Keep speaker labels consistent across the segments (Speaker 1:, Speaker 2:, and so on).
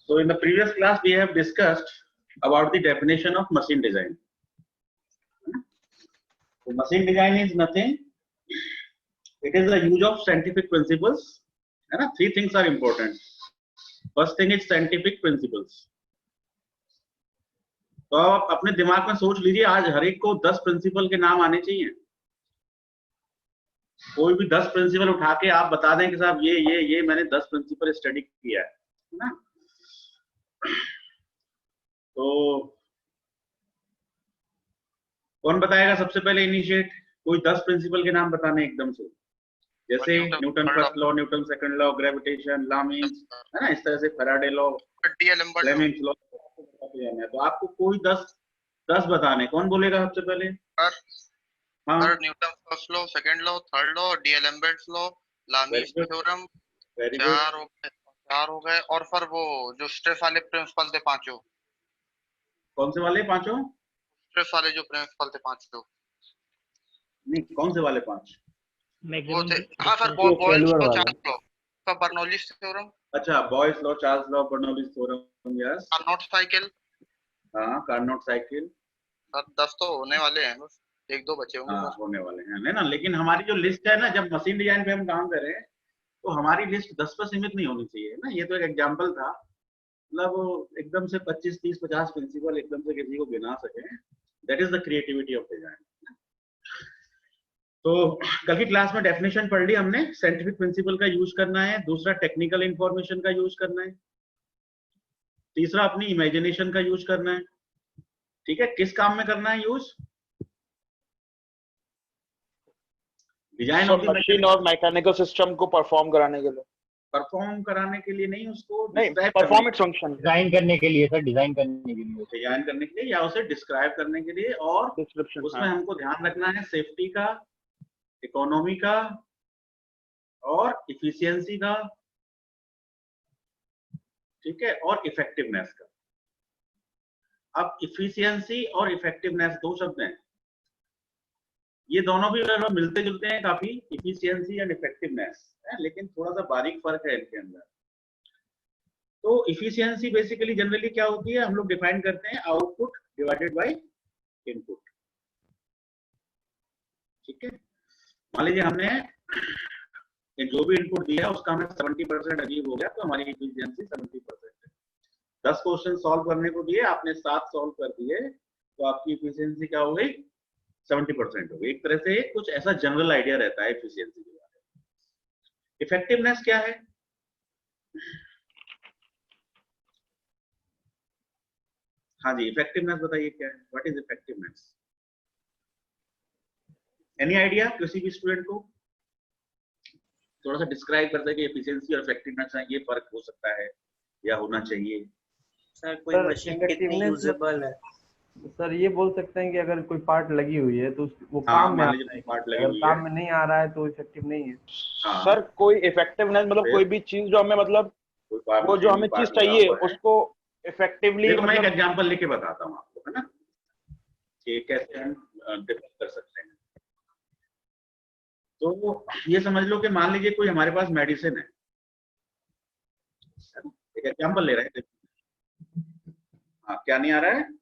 Speaker 1: So in the previous class we have discussed about the definition of machine design. So machine design is nothing. It is the use of scientific principles. And three things are important. First thing is scientific principles. तो आप अपने दिमाग में सोच लीजिए, आज हर एक को 10 प्रिंसिपल के नाम आने चाहिए. कोई भी 10 प्रिंसिपल उठा के आप बता दें कि साहब ये मैंने 10 प्रिंसिपल स्टडी किया है ना. तो कौन बताएगा सबसे पहले इनिशिएट? कोई 10 प्रिंसिपल के नाम बताने एकदम से, जैसे Newton first law, Newton second law, gravitation, Lami's, है ना, इस तरह से फैराडे लॉ, फ्लेमिंग्स लॉ. तो आपको कोई 10 बताने, कौन बोलेगा सबसे पहले? हाँ,
Speaker 2: Newton first law, second law, third law, D'Alembert's law, Lami's theorem, चार हो गए. और फिर वो जो स्ट्रेस वाले प्रिंसिपल थे पांचों.
Speaker 1: कौन से वाले पांचों?
Speaker 2: स्ट्रेस वाले जो प्रिंसिपल थे पांचों.
Speaker 1: नहीं, कौन से वाले 5?
Speaker 2: वो थे, हाँ sir, Boyle's law, Charles law, फिर बर्नौलीज थ्योरम.
Speaker 1: अच्छा, Boyle's law, Charles law, Bernoulli's theorem, yes.
Speaker 2: Carnot cycle.
Speaker 1: हाँ, कार्नोट साइकिल.
Speaker 2: 10 तो होने वाले हैं, बस 1-2 बचे होंगे.
Speaker 1: हाँ, होने वाले हैं ना. लेकिन हमारी जो लिस्ट है ना, जब मशीन डिजाइन पे हम काम कर रहे हैं तो हमारी लिस्ट 10 पर सीमित नहीं होनी चाहिए ना. ये तो एक एग्जांपल था, मतलब एकदम से 25, 30, 50 प्रिंसिपल एकदम से किसी को गिना सके. That is the creativity of design. तो कल की क्लास में डेफिनेशन पढ़ ली हमने. साइंटिफिक प्रिंसिपल का यूज करना है. दूसरा टेक्निकल इंफॉर्मेशन का यूज करना है. तीसरा अपनी इमेजिनेशन का यूज करना है. ठीक है, किस काम में करना है यूज? डिजाइन ऑफ
Speaker 3: मशीन और मैकेनिकल सिस्टम को परफॉर्म कराने के लिए.
Speaker 1: परफॉर्म कराने के लिए नहीं, उसको
Speaker 3: नहीं, परफॉर्मेंस फंक्शन
Speaker 4: डिजाइन करने के लिए सर, डिजाइन करने के लिए,
Speaker 1: डिजाइन करने के लिए या उसे डिस्क्राइब करने के लिए. और
Speaker 3: डिस्क्रिप्शन,
Speaker 1: उसमें हमको ध्यान रखना है सेफ्टी का, इकोनॉमी का और इफिशियंसी का. ठीक है, और इफेक्टिवनेस का. अब इफिशियंसी और इफेक्टिवनेस 2 शब्द हैं. ये दोनों भी मिलते जुलते हैं काफी, इफिशियंसी एंड इफेक्टिवनेस है, लेकिन थोड़ा सा बारीक फर्क है इनके अंदर. तो इफिशियंसी बेसिकली जनरली क्या होती है, हम लोग डिफाइन करते हैं आउटपुट डिवाइडेड बाय इनपुट. ठीक है, मान लीजिए हमने जो भी इनपुट दिया उसका हमें 70% अचीव हो गया, तो हमारी इफिशियंसी 70% है. 10 क्वेश्चन सॉल्व करने को दिए, आपने 7 सॉल्व कर दिए, तो आपकी इफिशियंसी क्या हो गई? 70% हो गई. एक तरह से कुछ ऐसा जनरल आइडिया रहता है इफिशियंसी के बारे में. इफेक्टिवनेस क्या है? हाँ जी, इफेक्टिवनेस बताइए क्या है? What is effectiveness? Any idea किसी भी स्टूडेंट को? थोड़ा सा डिस्क्राइब करते हैं कि एफिशिएंसी और इफेक्टिवनेस में ये फर्क हो सकता है या होना चाहिए.
Speaker 5: सर कोई मशीन कितनी यूजेबल है?
Speaker 6: सर ये बोल सकते हैं कि अगर कोई पार्ट लगी हुई है तो वो
Speaker 1: हाँ,
Speaker 6: काम में आ
Speaker 1: मान लीजिए
Speaker 6: रहा है,
Speaker 1: पार्ट लगी
Speaker 6: अगर
Speaker 1: हुई
Speaker 6: काम
Speaker 1: है.
Speaker 6: में नहीं आ रहा है तो इफेक्टिव नहीं है.
Speaker 1: हाँ,
Speaker 3: सर कोई इफेक्टिवनेस मतलब कोई भी चीज जो हमें, मतलब वो जो हमें चीज चाहिए उसको इफेक्टिवली.
Speaker 1: देखो, मैं एक एग्जांपल लेके बताता हूँ आपको, है ना, कि कैसे हम डिफाइन कर सकते हैं. तो ये समझ लो कि मान लीजिए कोई हमारे पास मेडिसिन है. एक एग्जांपल ले रहे हैं. हाँ, क्या नहीं आ रहा है?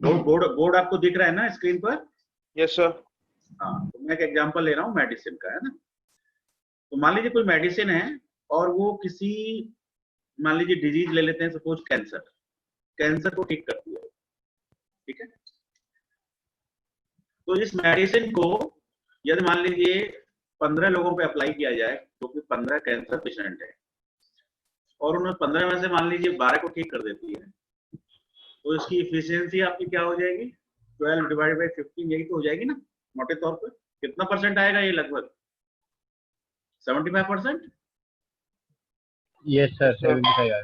Speaker 1: बोर्ड आपको दिख रहा है ना स्क्रीन पर?
Speaker 3: Yes sir.
Speaker 1: हाँ, तो मैं एक एग्जांपल ले रहा हूँ मेडिसिन का, है ना. तो मान लीजिए कोई मेडिसिन है और वो किसी, मान लीजिए डिजीज ले लेते हैं, सपोज कैंसर को ठीक करती है. ठीक है, तो इस मेडिसिन को यदि मान लीजिए 15 लोगों पे अप्लाई किया जाए, तो फिर 15 कैंसर पेशेंट है और उन्हें 15 में से मान लीजिए 12 को ठीक कर देती है, तो इसकी इफिशियंसी आपकी क्या हो जाएगी? 12 डिवाइडेड बाय 15, यही तो हो जाएगी ना मोटे तौर पर. कितना परसेंट आएगा ये? लगभग 75%.
Speaker 4: यस सर, 75 आएगा.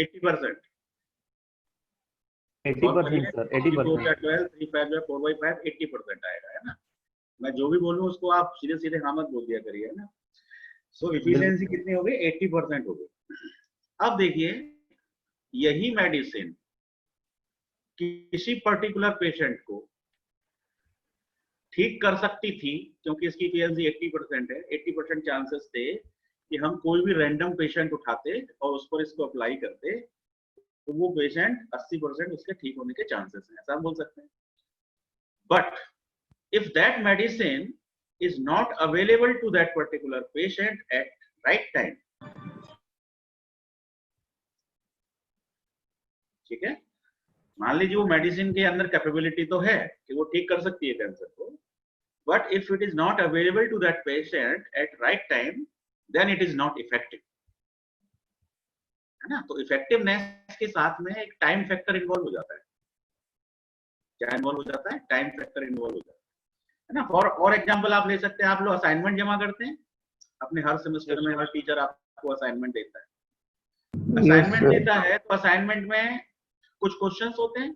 Speaker 1: 80%.
Speaker 6: 80% सर, 80%.
Speaker 1: 12, 3, 5, 4/5, 80% आएगा, है ना. मैं जो भी बोलूं उसको आप सीधे सीधे हाँ मत बोल दिया करिए, है ना. सो इफिशियंसी कितनी हो गई? 80% हो गई. अब देखिए, यही मेडिसिन किसी पर्टिकुलर पेशेंट को ठीक कर सकती थी, क्योंकि इसकी इफिशियंसी 80% है. 80% चांसेस थे कि हम कोई भी रैंडम पेशेंट उठाते और उस पर इसको अप्लाई करते तो वो पेशेंट 80% उसके ठीक होने के चांसेस हैं, ऐसा हम बोल सकते हैं। But if that medicine is not available to that particular patient at right time, ठीक है, मान लीजिए वो मेडिसिन के अंदर कैपेबिलिटी तो है कि वो ठीक कर सकती है कैंसर को, but if it is not available to that patient at right time then it is not effective, है ना। तो इफेक्टिवनेस के साथ में एक टाइम फैक्टर इन्वॉल्व हो जाता है। क्या इन्वॉल्व हो जाता है? टाइम फैक्टर इन्वॉल्व हो जाता है ना। फॉर एग्जांपल आप ले सकते हैं, आप लोग असाइनमेंट जमा करते हैं अपने हर सेमेस्टर में, हर टीचर आपको असाइनमेंट देता है। असाइनमेंट देता है तो असाइनमेंट में कुछ क्वेश्चंस होते हैं,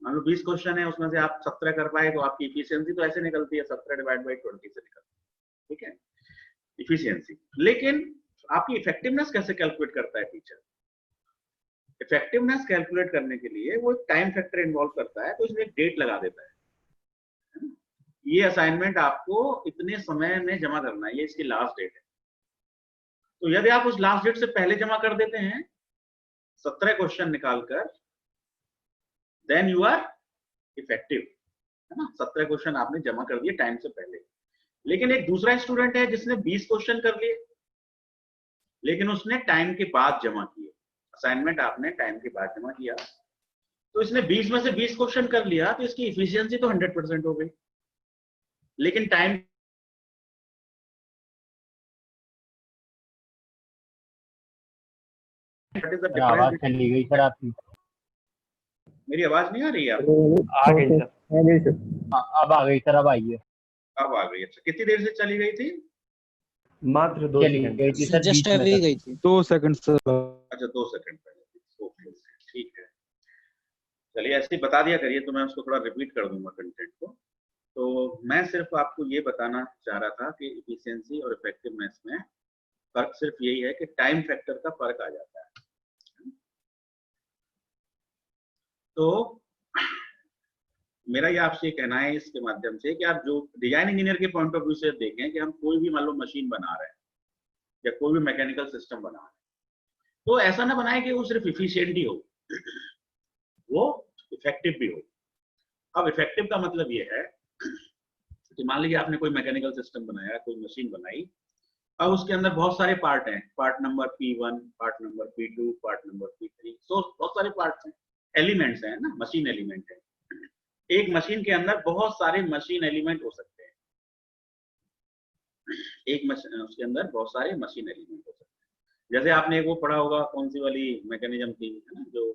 Speaker 1: मान लो 20 क्वेश्चन है, उसमें से आप 17 कर पाए तो आपकी इफिशियंसी तो ऐसे निकलती है 17 डिवाइड बाई 20 से निकलती है, ठीक है, इफिशियंसी। लेकिन आपकी इफेक्टिवनेस कैसे कैलकुलेट करता है टीचर? इफेक्टिवनेस कैलकुलेट करने के लिए वो टाइम फैक्टर इन्वॉल्व करता है, तो इसमें एक डेट लगा देता है। ये असाइनमेंट आपको इतने समय में जमा करना है, ये इसकी लास्ट डेट है। तो यदि आप उस लास्ट डेट से पहले जमा कर देते हैं 17 क्वेश्चन निकालकर, देन यू आर इफेक्टिव, है ना। 17 क्वेश्चन आपने जमा कर दिए टाइम से पहले। लेकिन एक दूसरा स्टूडेंट है जिसने 20 क्वेश्चन कर लिए, लेकिन उसने टाइम के बाद जमा किए, असाइनमेंट आपने टाइम के बाद जमा किया, तो इसने 20 में से 20 क्वेश्चन कर लिया, तो इसकी इफिशियंसी तो 100% हो गई, लेकिन टाइम
Speaker 4: आवाज चली गई सर आपकी।
Speaker 1: मेरी आवाज नहीं आ रही है आपको?
Speaker 3: आ गई सर।
Speaker 4: अब आ गई सर, अब आई है।
Speaker 1: अब आ गई। अच्छा, कितनी देर से चली गई थी?
Speaker 6: मात्र 2
Speaker 4: चली
Speaker 6: सेकंड।
Speaker 4: गई थी सर,
Speaker 7: जस्ट
Speaker 4: बीच में
Speaker 7: अभी
Speaker 4: सर।
Speaker 7: गई थी।
Speaker 8: 2 सेकंड सर।
Speaker 1: अच्छा, 2 सेकंड पहले। ओके, ठीक है, चलिए ऐसे ही बता दिया करिए, तो मैं उसको थोड़ा रिपीट कर दूंगा कंटेंट को। तो मैं सिर्फ आपको ये बताना चाह रहा था कि इफिशियंसी और इफेक्टिवनेस में फर्क सिर्फ यही है कि टाइम फैक्टर का फर्क आ जाता है। तो मेरा ये आपसे कहना है इसके माध्यम से कि आप जो डिजाइन इंजीनियर के पॉइंट ऑफ व्यू से देखें कि हम कोई भी मान लो मशीन बना रहे हैं या कोई भी मैकेनिकल सिस्टम बना रहे हैं, तो ऐसा ना बनाए कि वो सिर्फ इफिशिएंट ही हो, वो इफेक्टिव भी हो। अब इफेक्टिव का मतलब ये है कि मान लीजिए आपने कोई मैकेनिकल सिस्टम बनाया, कोई मशीन बनाई, अब उसके अंदर बहुत सारे पार्ट हैं, part number P1, part number P2, part number P3, सो बहुत सारे पार्ट्स हैं, एलिमेंट्स हैं ना, मशीन एलिमेंट है। एक मशीन के अंदर बहुत सारे मशीन एलिमेंट हो सकते हैं, एक मशीन उसके अंदर बहुत सारे मशीन एलिमेंट हो सकते हैं। जैसे आपने वो पढ़ा होगा, कौन सी वाली मैकेनिज्म थी, है ना, जो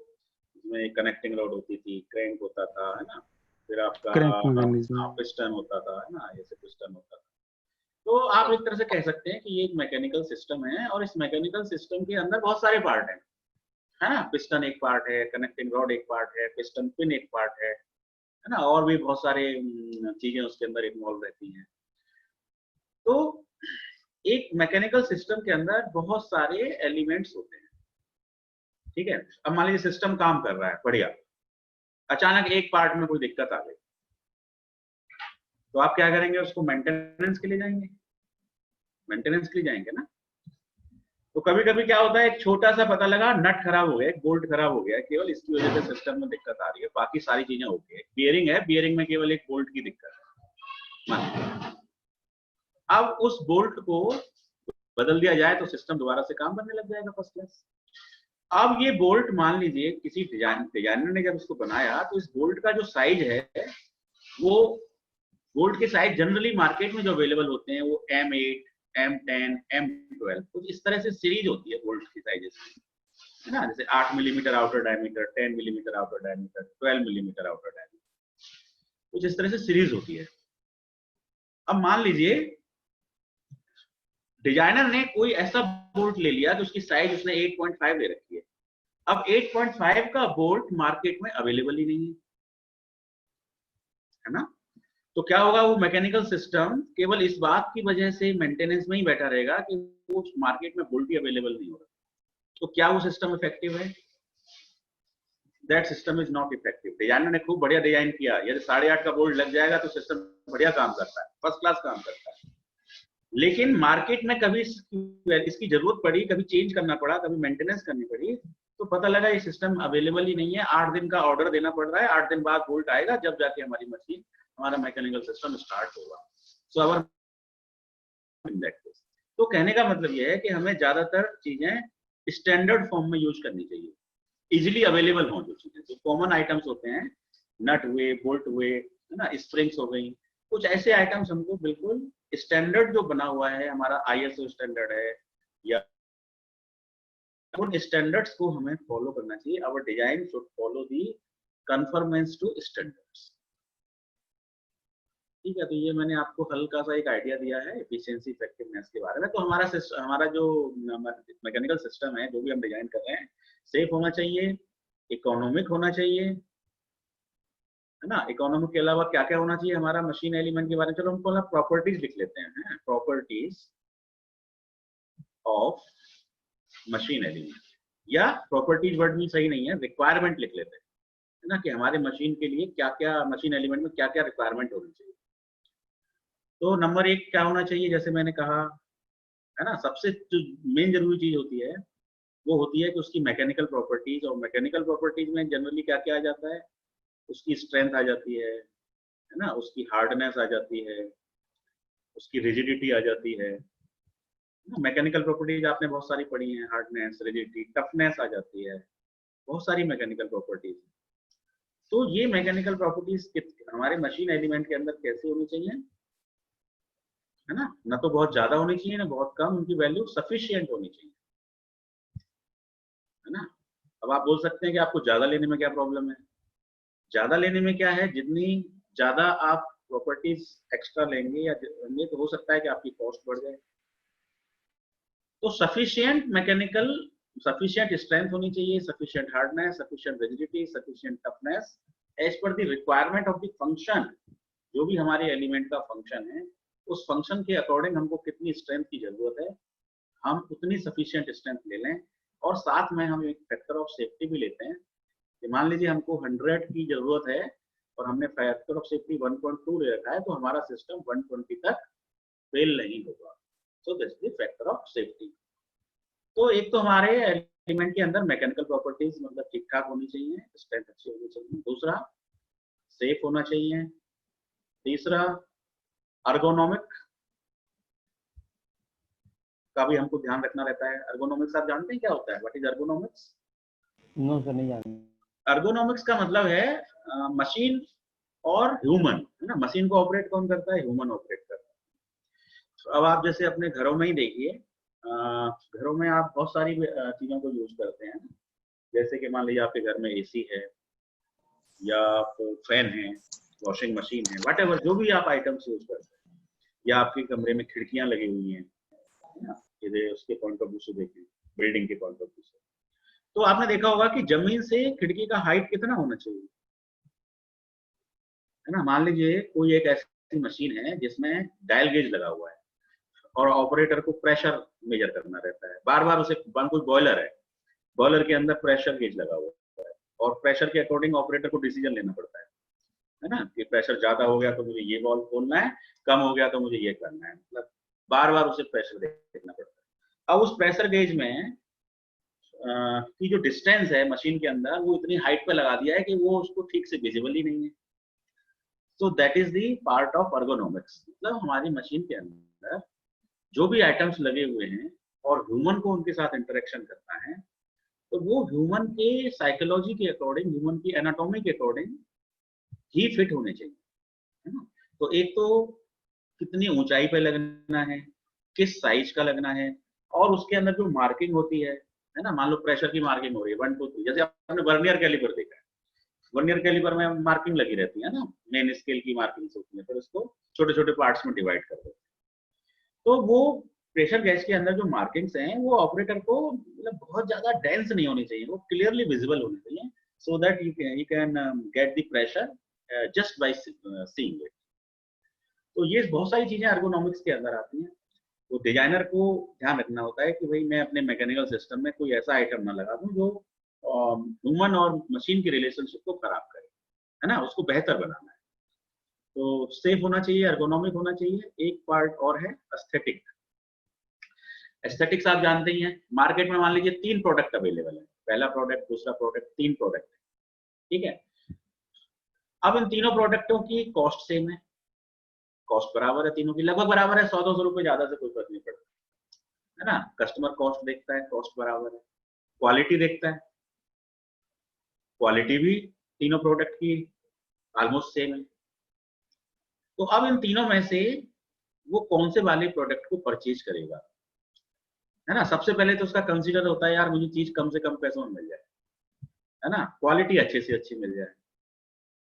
Speaker 1: इसमें कनेक्टिंग रॉड होती थी, क्रैंक होता था, है ना, फिर आपका पिस्टन होता था, है ना, ऐसे पिस्टन होता था। तो आप एक तरह से कह सकते हैं कि ये एक मैकेनिकल सिस्टम है, और इस मैकेनिकल सिस्टम के अंदर बहुत सारे पार्ट हैं, है ना, पिस्टन एक पार्ट है, कनेक्टिंग रॉड एक पार्ट है, पिस्टन पिन एक पार्ट है ना, और भी बहुत सारे चीजें उसके अंदर इन्वॉल्व रहती हैं। तो एक मैकेनिकल सिस्टम के अंदर बहुत सारे एलिमेंट्स होते हैं, ठीक है। अब मान लीजिए सिस्टम काम कर रहा है बढ़िया, अचानक एक पार्ट में कोई दिक्कत आ गई, तो आप क्या करेंगे? उसको मेंटेनेंस के लिए जाएंगे, मेंटेनेंस के लिए जाएंगे ना। तो कभी कभी क्या होता है, एक छोटा सा पता लगा नट खराब हो गया, एक बोल्ट खराब हो गया, केवल इसकी वजह से सिस्टम में दिक्कत आ रही है, बाकी सारी चीजें ओके है। बियरिंग है, बियरिंग में केवल एक बोल्ट की दिक्कत है। अब उस बोल्ट को बदल दिया जाए तो सिस्टम दोबारा से काम करने लग जाएगा फर्स्ट क्लास। अब ये बोल्ट मान लीजिए किसी डिजाइनर ने जब इसको बनाया, तो इस बोल्ट का जो साइज है, वो बोल्ट के साइज जनरली मार्केट में जो अवेलेबल होते हैं वो M8, M10, M12, कुछ इस तरह से सीरीज होती है बोल्ट की साइजेस, है ना, जैसे 8 millimetre outer diameter, 10 millimetre outer diameter, 12 millimetre outer diameter, कुछ इस तरह से सीरीज होती है। अब मान लीजिए डिजाइनर ने कोई ऐसा बोल्ट ले लिया कि उसकी साइज उसने 8.5 ले रखी है। अब 8.5 का बोल्ट मार्केट में अवेलेबल ही नहीं है ना। तो क्या होगा, वो मैकेनिकल सिस्टम केवल इस बात की वजह से मेंटेनेंस में ही बैठा रहेगा कि वो मार्केट में बोल्ट ही अवेलेबल नहीं होगा। तो क्या वो सिस्टम इफेक्टिव है? That system is not effective. Designer ने खूब बढ़िया डिजाइन किया, यदि 8.5 का बोल्ट लग जाएगा तो सिस्टम बढ़िया काम करता है, फर्स्ट क्लास काम करता है, लेकिन मार्केट में कभी इसकी जरूरत पड़ी, कभी चेंज करना पड़ा, कभी मेंटेनेंस करनी पड़ी, तो पता लगा ये सिस्टम अवेलेबल ही नहीं है, 8 दिन का ऑर्डर देना पड़ रहा है, 8 दिन बाद बोल्ट आएगा, जब जाके हमारी मशीन, हमारा मैकेनिकल सिस्टम स्टार्ट होगा। सो अवर तो कहने का मतलब ये है कि हमें ज्यादातर चीजें स्टैंडर्ड फॉर्म में यूज करनी चाहिए, इजिली अवेलेबल हो जो चीजें, जो कॉमन आइटम्स होते हैं, नट हुए, बोल्ट हुए, है ना, स्प्रिंग्स हो गई, कुछ ऐसे आइटम्स हमको बिल्कुल स्टैंडर्ड जो बना हुआ है, हमारा ISO स्टैंडर्ड है, या उन स्टैंडर्ड्स को हमें फॉलो करना चाहिए। Our design should follow the conformance to standards. ठीक है, तो ये मैंने आपको हल्का सा एक आइडिया दिया है एफिशिएंसी इफेक्टिवनेस के बारे में। तो हमारा जो मैकेनिकल सिस्टम है, जो भी हम डिजाइन कर रहे हैं, सेफ होना चाहिए, इकोनॉमिक होना चाहिए, है ना। इकोनॉमिक के अलावा क्या क्या होना चाहिए हमारा मशीन एलिमेंट के बारे में, चलो हम पहले प्रॉपर्टीज लिख लेते हैं। प्रॉपर्टीज ऑफ मशीन एलिमेंट, या प्रॉपर्टीज वर्ड भी सही नहीं है, रिक्वायरमेंट लिख लेते हैं, है ना, कि हमारे मशीन के लिए क्या क्या, मशीन एलिमेंट में क्या क्या रिक्वायरमेंट होनी चाहिए। तो नंबर 1 क्या होना चाहिए, जैसे मैंने कहा, है ना, सबसे जो मेन जरूरी चीज होती है वो होती है कि उसकी मैकेनिकल प्रॉपर्टीज, और मैकेनिकल प्रॉपर्टीज में जनरली क्या क्या आ जाता है, उसकी स्ट्रेंथ आ जाती है ना, उसकी हार्डनेस आ जाती है, उसकी रिजिडिटी आ जाती है। मैकेनिकल प्रॉपर्टीज आपने बहुत सारी पढ़ी हैं, हार्डनेस, रिजिडिटी, टफनेस आ जाती है, बहुत सारी मैकेनिकल प्रॉपर्टीज। तो ये मैकेनिकल प्रॉपर्टीज हमारे मशीन एलिमेंट के अंदर कैसे होनी चाहिए, है ना तो बहुत ज्यादा होनी चाहिए, ना बहुत कम, उनकी वैल्यू सफिशिएंट होनी चाहिए, है ना। अब आप बोल सकते हैं कि आपको ज्यादा लेने में क्या प्रॉब्लम है। ज्यादा लेने में क्या है, जितनी ज्यादा आप प्रॉपर्टीज एक्स्ट्रा लेंगे या लेंगे, तो हो सकता है कि आपकी कॉस्ट बढ़ जाए। तो सफिशिएंट मैकेनिकल, सफिशिएंट स्ट्रेंथ होनी चाहिए, sufficient hardness, sufficient rigidity, sufficient toughness, as per the requirement of the function. जो भी हमारे एलिमेंट का फंक्शन है, उस फंक्शन के अकॉर्डिंग हमको कितनी स्ट्रेंथ की जरूरत है, हम उतनी सफिशिएंट स्ट्रेंथ ले लें। और साथ में हम एक फैक्टर ऑफ सेफ्टी भी लेते हैं, कि मान लीजिए हमको 100 की जरूरत है और हमने फैक्टर ऑफ सेफ्टी 1.2 ले रखा है, तो हमारा सिस्टम 120 तक फेल नहीं होगा। So this is the factor of safety. तो एक तो हमारे एलिमेंट के अंदर मैकेनिकल प्रॉपर्टीज मतलब ठीक ठाक होनी चाहिए, स्ट्रेंथ अच्छी होनी चाहिए। दूसरा, सेफ होना चाहिए। तीसरा, अर्गोनॉमिक का भी हमको ध्यान रखना रहता है। अर्गोनॉमिक्स आप जानते हैं क्या होता है, what is ergonomics?
Speaker 4: No sir, नहीं जानते।
Speaker 1: अर्गोनॉमिक्स का मतलब है मशीन और ह्यूमन, है ना। मशीन को ऑपरेट कौन करता है, ह्यूमन ऑपरेट करता है। तो अब आप जैसे अपने घरों में ही देखिए, घरों में आप बहुत सारी चीजों को यूज करते हैं, जैसे कि मान लीजिए आपके घर में AC है, या फैन है, वॉशिंग मशीन है, व्हाटएवर, जो भी आप आइटम्स यूज करते हैं, या आपके कमरे में खिड़कियां लगी हुई हैं, ये उसके पॉइंट ऑफ व्यू से देखें, बिल्डिंग के पॉइंट ऑफ व्यू से, तो आपने देखा होगा कि जमीन से खिड़की का हाइट कितना होना चाहिए, है ना। मान लीजिए कोई एक ऐसी मशीन है जिसमें डायल गेज लगा हुआ है, और ऑपरेटर को प्रेशर मेजर करना रहता है, बार बार उसे, कोई बॉयलर है, बॉयलर के अंदर प्रेशर गेज लगा हुआ है, और प्रेशर के अकॉर्डिंग ऑपरेटर को डिसीजन लेना पड़ता है ना, कि प्रेशर ज्यादा हो गया तो मुझे ये बॉल खोलना है, कम हो गया तो मुझे ये करना है, मतलब बार बार उसे प्रेशर देखना पड़ता है। अब उस प्रेशर गेज में की जो डिस्टेंस है मशीन के अंदर, वो इतनी हाइट पे लगा दिया है कि वो उसको ठीक से विजिबल ही नहीं है। So that is the part of ergonomics, मतलब हमारी मशीन के अंदर जो भी आइटम्स लगे हुए हैं और ह्यूमन को उनके साथ इंटरेक्शन करता है, तो वो ह्यूमन के साइकोलॉजी के अकॉर्डिंग, ह्यूमन की एनाटॉमी के अकॉर्डिंग ही फिट होने चाहिए, है ना। तो एक तो कितनी ऊंचाई पे लगना है, किस साइज का लगना है, और उसके अंदर जो मार्किंग होती है ना, मान लो प्रेशर की मार्किंग हो रही है 1 2 3, जैसे आपने वर्नियर कैलिपर देखा है, वर्नियर कैलिपर में मार्किंग लगी रहती है ना, मेन स्केल की मार्किंग होती है, फिर उसको छोटे छोटे पार्ट्स में डिवाइड कर देते हैं। तो वो प्रेशर गैस के अंदर जो मार्किंग्स हैं, वो ऑपरेटर को मतलब बहुत ज्यादा डेंस नहीं होनी चाहिए, वो क्लियरली विजिबल होनी चाहिए, so that you can get the pressure just by seeing it. तो ये बहुत सारी चीजें अर्गोनॉमिक्स के अंदर आती हैं। तो डिजाइनर को ध्यान रखना होता है कि भाई मैं अपने मैकेनिकल सिस्टम में कोई ऐसा आइटम ना लगा दूं जो ह्यूमन और मशीन की रिलेशनशिप को खराब करे, है ना, उसको बेहतर बनाना है। तो सेफ होना चाहिए, एर्गोनॉमिक होना चाहिए। एक पार्ट और है एस्थेटिक। एस्थेटिक्स आप जानते ही हैं, मार्केट में मान लीजिए 3 प्रोडक्ट अवेलेबल है, पहला प्रोडक्ट, दूसरा प्रोडक्ट, 3 प्रोडक्ट है, ठीक है। अब इन तीनों प्रोडक्टों की कॉस्ट सेम है, कॉस्ट बराबर है, तीनों की लगभग बराबर है, 100-200 रुपए ज्यादा से कोई फर्क नहीं पड़ता, है ना। कस्टमर कॉस्ट देखता है, कॉस्ट बराबर है। क्वालिटी देखता है, क्वालिटी भी तीनों प्रोडक्ट की ऑलमोस्ट सेम है। तो अब इन तीनों में से वो कौन से वाले प्रोडक्ट को परचेज करेगा, है ना। सबसे पहले तो उसका कंसीडर होता है यार मुझे चीज कम से कम पैसों में मिल जाए, है ना, क्वालिटी अच्छे से अच्छी मिल जाए।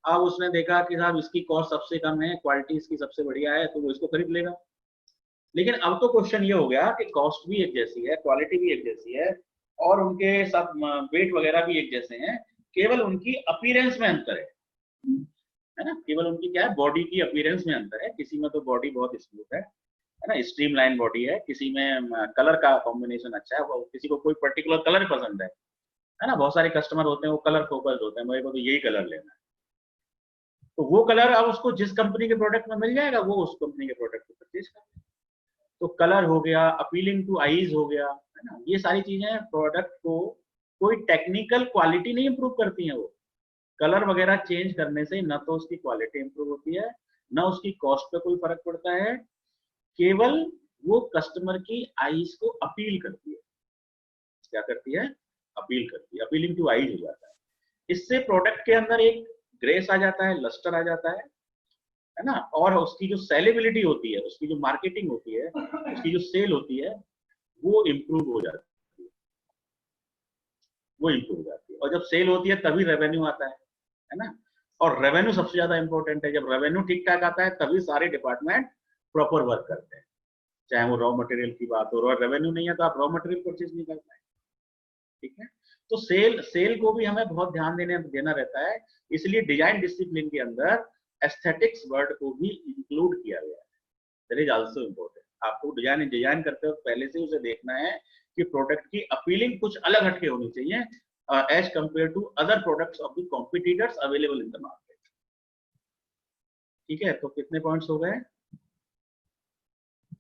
Speaker 1: अब उसने देखा कि साहब इसकी कॉस्ट सबसे कम है, क्वालिटी इसकी सबसे बढ़िया है, तो वो इसको खरीद लेगा। लेकिन अब तो क्वेश्चन ये हो गया कि कॉस्ट भी एक जैसी है, क्वालिटी भी एक जैसी है, और उनके सब वेट वगैरह भी एक जैसे हैं, केवल उनकी अपीयरेंस में अंतर है ना। केवल उनकी क्या है, बॉडी की अपीयरेंस में अंतर है। किसी में तो बॉडी बहुत स्मूथ है ना, स्ट्रीम लाइन बॉडी है, किसी में कलर का कॉम्बिनेशन अच्छा है, किसी को कोई पर्टिकुलर कलर पसंद है ना। बहुत सारे कस्टमर होते हैं वो कलर फोकस्ड होते हैं, मेरे को तो यही कलर लेना है, तो वो कलर अब उसको जिस कंपनी के प्रोडक्ट में मिल जाएगा वो उस कंपनी के प्रोडक्ट को परचेज कर। तो कलर हो गया, अपीलिंग टू आईज हो गया, है ना। ये सारी चीजें प्रोडक्ट को कोई टेक्निकल क्वालिटी नहीं इंप्रूव करती हैं। वो कलर वगैरह चेंज करने से न तो उसकी क्वालिटी इंप्रूव होती है, न उसकी कॉस्ट पे कोई फर्क पड़ता है, केवल वो कस्टमर की आईज को अपील करती है। क्या करती है, अपील करती है, अपीलिंग टू आईज हो जाता है। इससे प्रोडक्ट के अंदर एक ग्रेस आ जाता है, लस्टर आ जाता है ना, और उसकी जो सेलेबिलिटी होती है, उसकी जो मार्केटिंग होती है, उसकी जो सेल होती है, वो इम्प्रूव हो जाती है, वो इम्प्रूव हो जाती है। और जब सेल होती है तभी रेवेन्यू आता है ना। और रेवेन्यू सबसे ज्यादा इंपॉर्टेंट है। जब रेवेन्यू ठीक ठाक आता है तभी सारे डिपार्टमेंट प्रॉपर वर्क करते हैं, चाहे वो रॉ मटेरियल की बात हो। रेवेन्यू नहीं है तो आप रॉ मटेरियल परचेज नहीं कर पाएंगे, ठीक है। तो सेल को भी हमें बहुत ध्यान देना रहता है। इसलिए डिजाइन डिसिप्लिन के अंदर एस्थेटिक्स वर्ड को भी इंक्लूड किया गया है। That is also important. आपको डिजाइन करते वक्त पहले से उसे देखना है कि प्रोडक्ट की अपीलिंग कुछ अलग हटके होनी चाहिए as compare to other products of the competitors available in the market, ठीक है। तो कितने पॉइंट्स हो गए,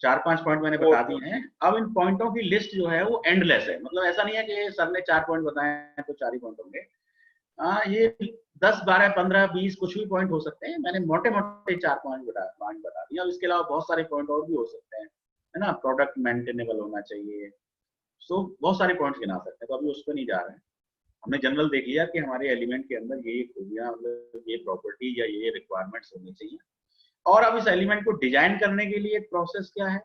Speaker 1: 4-5 पॉइंट मैंने बता दिए हैं। अब इन पॉइंटों की लिस्ट जो है वो एंडलेस है, मतलब ऐसा नहीं है कि सर ने 4 पॉइंट बताए हैं तो 4 ही पॉइंट होंगे। ये 10, 12, 15, 20 कुछ भी पॉइंट हो सकते हैं। मैंने मोटे मोटे 4 पॉइंट बता दिए। अब इसके अलावा बहुत सारे पॉइंट और भी हो सकते हैं, है ना। प्रोडक्ट मेंटेनेबल होना चाहिए, सो बहुत सारे पॉइंट्स गिना सकते हैं, तो अभी उस पर नहीं जा रहे हैं। हमने जनरल देख लिया कि हमारे एलिमेंट के अंदर ये खूबियां, मतलब ये प्रॉपर्टी या ये रिक्वायरमेंट्स होनी चाहिए। और अब इस एलिमेंट को डिजाइन करने के लिए एक प्रोसेस क्या है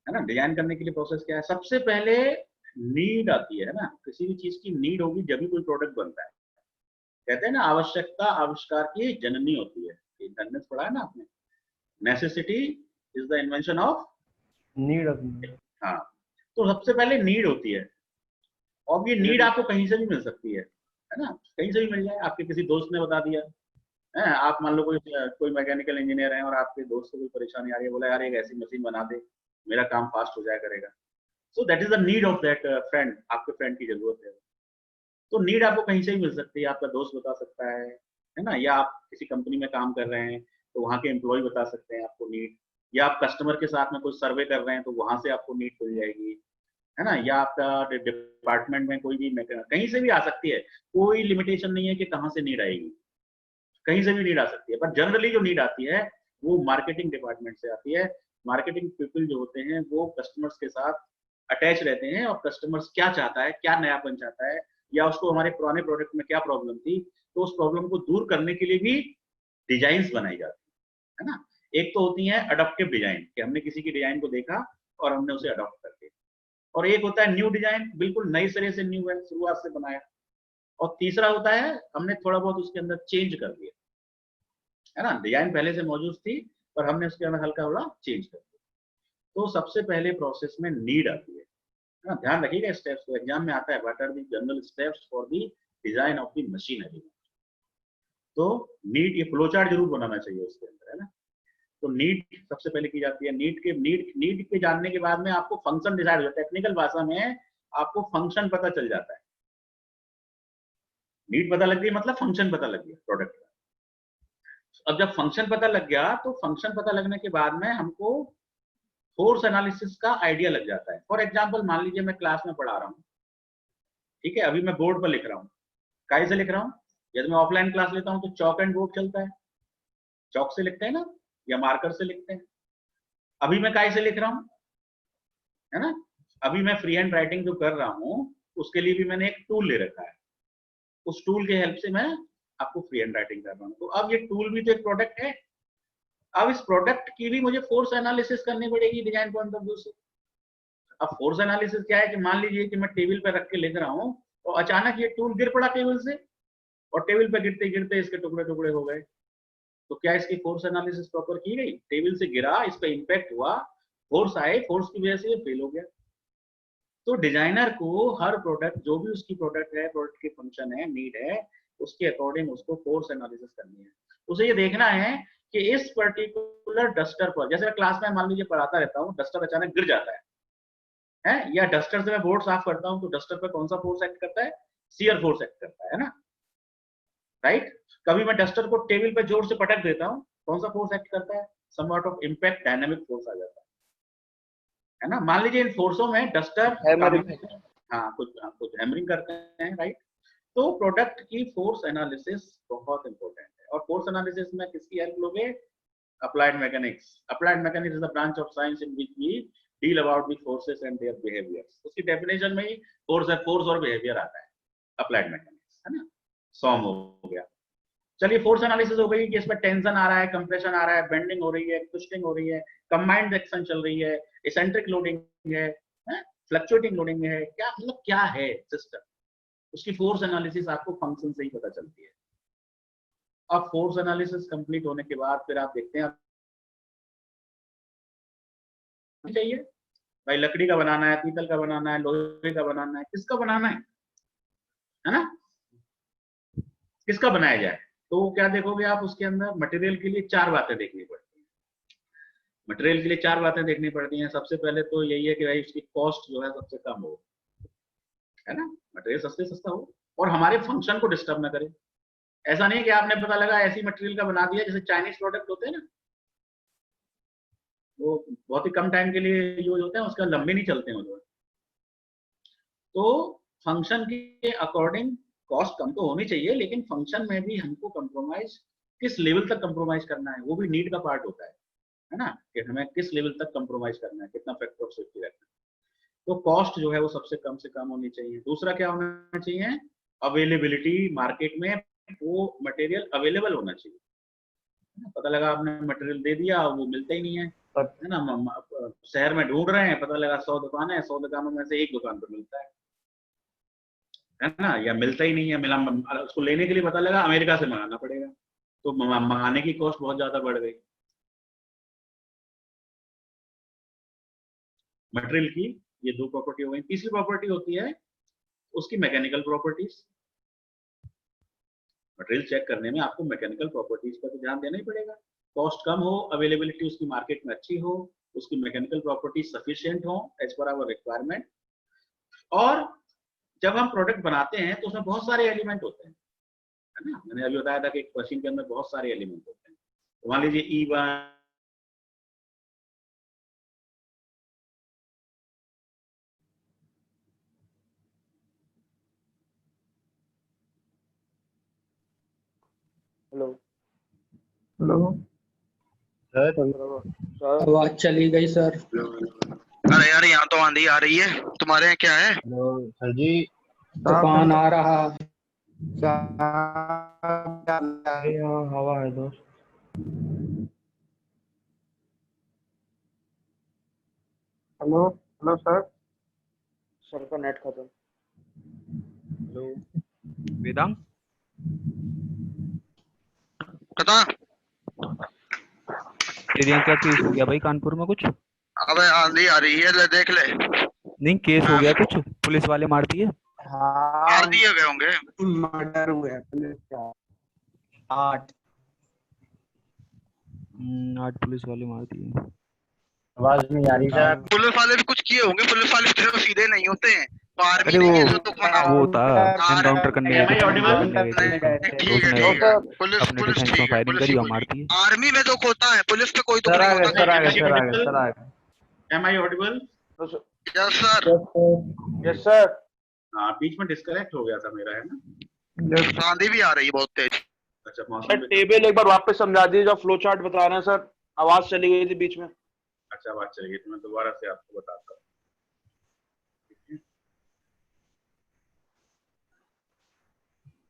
Speaker 1: ना। डिजाइन करने के लिए प्रोसेस क्या है, सबसे पहले नीड आती है ना। किसी भी चीज की नीड होगी जब भी कोई प्रोडक्ट बनता है। कहते हैं ना, आवश्यकता आविष्कार की जननी होती है। इंटरनेट पढ़ा है ना आपने, necessity is the invention of
Speaker 6: need.
Speaker 1: हाँ, तो सबसे पहले नीड होती है। और ये नीड आपको कहीं से भी मिल सकती है ना, कहीं से भी मिल जाए। आपके किसी दोस्त ने बता दिया है, आप मान लो कोई मैकेनिकल इंजीनियर है और आपके दोस्त को कोई परेशानी आ रही है, बोला यार एक ऐसी मशीन बना दे, मेरा काम फास्ट हो जाया करेगा। So that is the need of that friend, आपके फ्रेंड की जरूरत है। तो नीड आपको कहीं से भी मिल सकती है, आपका दोस्त बता सकता है ना, या आप किसी कंपनी में काम कर रहे हैं तो वहाँ के एम्प्लॉय बता सकते हैं आपको नीड, या आप कस्टमर के साथ में कोई सर्वे कर रहे हैं तो वहां से आपको नीड मिल जाएगी, है ना। या आपका डिपार्टमेंट में कोई भी कहीं से भी आ सकती है, कोई लिमिटेशन नहीं है कि कहाँ से नीड आएगी, कहीं से भी नीड आ सकती है। पर जनरली जो नीड आती है वो मार्केटिंग डिपार्टमेंट से आती है। मार्केटिंग पीपल जो होते हैं वो कस्टमर्स के साथ अटैच रहते हैं, और कस्टमर्स क्या चाहता है, क्या नयापन चाहता है, या उसको हमारे पुराने प्रोडक्ट में क्या प्रॉब्लम थी, तो उस प्रॉब्लम को दूर करने के लिए भी डिजाइन्स बनाई जाती है ना। एक तो होती है अडॉप्टिव डिजाइन, कि हमने किसी की डिजाइन को देखा और हमने उसे अडॉप्ट कर दिया। और एक होता है न्यू डिजाइन, बिल्कुल नई सिरे से न्यू है, शुरुआत से बनाया। और तीसरा होता है हमने थोड़ा बहुत उसके अंदर चेंज कर दिया, है ना। डिजाइन पहले से मौजूद थी पर हमने उसके अंदर हल्का थोड़ा चेंज कर दिया। तो सबसे पहले प्रोसेस में नीड आती है ना। ध्यान रखिएगा स्टेप्स को, एग्जाम में आता है, what are the general steps for the design of the machinery. तो नीड, ये फ्लो चार्ट जरूर बनाना चाहिए उसके अंदर, है ना। तो नीड सबसे पहले की जाती है। नीड के जानने के बाद में आपको फंक्शन डिसाइड हो जाता है। टेक्निकल भाषा में आपको फंक्शन पता चल जाता है। नीड पता लग गई मतलब फंक्शन पता लग गया प्रोडक्ट का। अब जब फंक्शन पता लग गया तो फंक्शन पता लगने के बाद में हमको फोर्स एनालिसिस का आइडिया लग जाता है। फॉर एग्जांपल मान लीजिए मैं क्लास में पढ़ा रहा हूँ, ठीक है, अभी मैं बोर्ड पर लिख रहा हूँ, काय से लिख रहा हूँ? यदि मैं ऑफलाइन क्लास लेता हूँ तो चौक एंड बोर्ड चलता है, चौक से लिखते हैं ना, या मार्कर से लिखते हैं। अभी मैं काय से लिख रहा हूँ, है ना, अभी मैं फ्री हैंड राइटिंग जो कर रहा हूँ उसके लिए भी मैंने एक टूल ले रखा है, उस टूल के हेल्प से मैं आपको फ्री हैंड राइटिंग कर रहा हूँ। तो अब ये टूल भी तो एक प्रोडक्ट है। अब इस प्रोडक्ट की भी मुझे फोर्स एनालिसिस करनी पड़ेगी डिजाइन पॉइंट ऑफ व्यू से। अब फोर्स एनालिसिस क्या है कि मान लीजिए कि मैं टेबल पे रख के लिख रहा हूँ और अचानक ये टूल गिर पड़ा टेबल से, और टेबल पे गिरते गिरते इसके टुकड़े टुकड़े हो गए, तो क्या इसकी फोर्स एनालिसिस प्रॉपर की गई? टेबल से गिरा, इस पे इंपैक्ट हुआ, फोर्स आए, फोर्स की वजह से ये फेल हो गया। तो डिजाइनर को हर प्रोडक्ट, जो भी उसकी प्रोडक्ट है, प्रोडक्ट की फंक्शन है, नीड है, उसके अकॉर्डिंग उसको फोर्स एनालिसिस करनी है। उसे ये देखना है कि इस पर्टिकुलर डस्टर पर, जैसे मैं क्लास में मान लीजिए पढ़ाता रहता हूँ, डस्टर अचानक गिर जाता है, या डस्टर से मैं बोर्ड साफ करता हूँ तो डस्टर पर कौन सा फोर्स एक्ट करता है? शियर फोर्स एक्ट करता है ना, राइट। कभी मैं डस्टर को टेबल पे जोर से पटक देता हूँ, कौन सा फोर्स एक्ट करता है? Somewhat of impact dynamic force आ जाता है ना। मान लीजिए इन फोर्सों में डस्टर हाँ कुछ हैमरिंग करते हैं, राइट। तो प्रोडक्ट की फोर्स एनालिसिस बहुत इंपॉर्टेंट है। और फोर्स एनालिसिस में किसकी हेल्प लोगे? Applied mechanics. Applied mechanics is the branch of science in which we deal about the forces and their behaviours. उसकी डेफिनेशन में ही फोर्स और बिहेवियर आता है, अप्लाइड मैकेनिक्स, है ना। सॉम हो गया। चलिए फोर्स एनालिसिस हो गई कि इसमें टेंशन आ रहा है, कंप्रेशन आ रहा है, बेंडिंग हो रही है, ट्विस्टिंग हो रही है, कंबाइंड एक्शन चल रही है, एसेंट्रिक लोडिंग है, फ्लक्चुएटिंग लोडिंग है, क्या मतलब क्या है सिस्टम, उसकी फोर्स एनालिसिस आपको फंक्शन से ही पता चलती है। अब फोर्स एनालिसिस कंप्लीट होने के बाद फिर आप देखते हैं चाहिए भाई लकड़ी का बनाना है, पीतल का बनाना है, लोहे का बनाना है, किसका बनाना है ना, किसका बनाया जाए। तो क्या देखोगे आप उसके अंदर? मटेरियल के लिए 4 बातें देखनी पड़ती हैं। मटेरियल के लिए 4 बातें देखनी पड़ती हैं। सबसे पहले तो यही है कि भाई उसकी कॉस्ट जो है सबसे कम हो, है ना, मटेरियल सस्ते सस्ता हो और हमारे फंक्शन को डिस्टर्ब ना करे। ऐसा नहीं है कि आपने पता लगा ऐसी मटेरियल का बना दिया, जैसे चाइनीज प्रोडक्ट होते हैं ना, वो बहुत ही कम टाइम के लिए यूज होते हैं, उसका लंबे नहीं चलते हैं वो। तो फंक्शन के अकॉर्डिंग कॉस्ट कम तो होनी चाहिए, लेकिन फंक्शन में भी हमको कंप्रोमाइज, किस लेवल तक कंप्रोमाइज करना है वो भी नीड का पार्ट होता है ना, कि हमें किस लेवल तक कंप्रोमाइज करना है, कितना फैक्टर ऑफ सेफ्टी रखना है। तो कॉस्ट जो है वो सबसे कम से कम होनी चाहिए। दूसरा क्या होना चाहिए? अवेलेबिलिटी, मार्केट में वो मटेरियल अवेलेबल होना चाहिए। पता लगा आपने मटेरियल दे दिया, वो मिलता ही नहीं है ना, शहर में ढूंढ रहे हैं, पता लगा 100 दुकान है, 100 दुकानों में से एक दुकान पर मिलता है ना, या मिलता ही नहीं है, मिला उसको लेने के लिए पता लगा अमेरिका से मंगाना पड़ेगा, तो मंगाने की कॉस्ट बहुत ज्यादा बढ़ गई। मटेरियल की ये 2 प्रॉपर्टी हो गई। तीसरी प्रॉपर्टी होती है उसकी मैकेनिकल प्रॉपर्टीज। मटेरियल चेक करने में आपको मैकेनिकल प्रॉपर्टीज पर तो ध्यान देना ही पड़ेगा। कॉस्ट कम हो, अवेलेबिलिटी उसकी मार्केट में अच्छी हो, उसकी मैकेनिकल प्रॉपर्टीज सफिशिएंट हो एज पर आवर रिक्वायरमेंट। और जब हम प्रोडक्ट बनाते हैं तो उसमें बहुत सारे एलिमेंट होते हैं, है ना। मैंने अभी बताया था कि एक मशीन के अंदर बहुत सारे एलिमेंट होते हैं। तो मान लीजिए E1,
Speaker 3: हेलो
Speaker 6: हेलो
Speaker 3: सर,
Speaker 5: आवाज चली गई सर।
Speaker 2: अरे यार यहाँ तो आंधी आ रही है, तुम्हारे यहाँ क्या है?
Speaker 4: हेलो सर जी।
Speaker 5: तूफान आ रहा।
Speaker 6: यहाँ हवा है दोस्त। हेलो हेलो
Speaker 3: सर का नेट खत्म।
Speaker 4: हेलो
Speaker 7: वेदांग,
Speaker 2: पता
Speaker 7: तेरे यहाँ क्या केस हो गया भाई? कानपुर में कुछ
Speaker 2: अबे आंधी आ रही है, ले देख ले।
Speaker 7: नहीं, केस हो गया कुछ? पुलिस वाले मार दिए?
Speaker 2: मार दिए गए होंगे।
Speaker 5: मर्डर हुआ है पुलिस का। 8
Speaker 7: 8 पुलिस वाले मार दिए।
Speaker 4: आवाज नहीं आ रही सर।
Speaker 2: पुलिस वाले भी कुछ किए होंगे, पुलिस वाले तो सीधे नहीं होते हैं, आर्मी
Speaker 7: अरे
Speaker 2: नहीं है
Speaker 7: वो
Speaker 2: जो तूफान आ
Speaker 7: वो था एनकाउंटर करने
Speaker 1: Am I
Speaker 7: गए थे,
Speaker 1: audible?
Speaker 7: करने गए थे उसमें, तो
Speaker 2: ठीक है
Speaker 7: उसने
Speaker 2: ठीक है पुलिस
Speaker 7: अपने
Speaker 2: पुलिस
Speaker 7: डिफेंस में
Speaker 2: ठीक है
Speaker 7: फायरिंग
Speaker 2: पुलिस
Speaker 7: करी
Speaker 2: ही
Speaker 7: और मार
Speaker 2: बोली
Speaker 7: दिए।
Speaker 2: आर्मी में दुख होता है पुलिस पे कोई दुख
Speaker 6: सर
Speaker 2: नहीं
Speaker 6: आ गए
Speaker 2: होता
Speaker 6: सर आ
Speaker 1: Am
Speaker 6: गए
Speaker 1: I
Speaker 6: सर आ गए
Speaker 1: audible?
Speaker 6: सर आ गए।
Speaker 1: Am I audible?
Speaker 2: Yes sir
Speaker 3: yes sir.
Speaker 1: हाँ, बीच में डिस्कनेक्ट हो गया था मेरा, है ना?
Speaker 2: आंधी भी आ रही है बहुत तेज
Speaker 1: अच्छा,
Speaker 3: सर
Speaker 1: मौसम भी
Speaker 3: टेबल एक बार वापस समझा दीजिए, जो फ्लो चार्ट बता रहे हैं सर, आवाज चली गई थी बीच में।
Speaker 1: अच्छा, बात चलेगी तो मैं दोबारा से आपको बताता हूँ। ठीक है?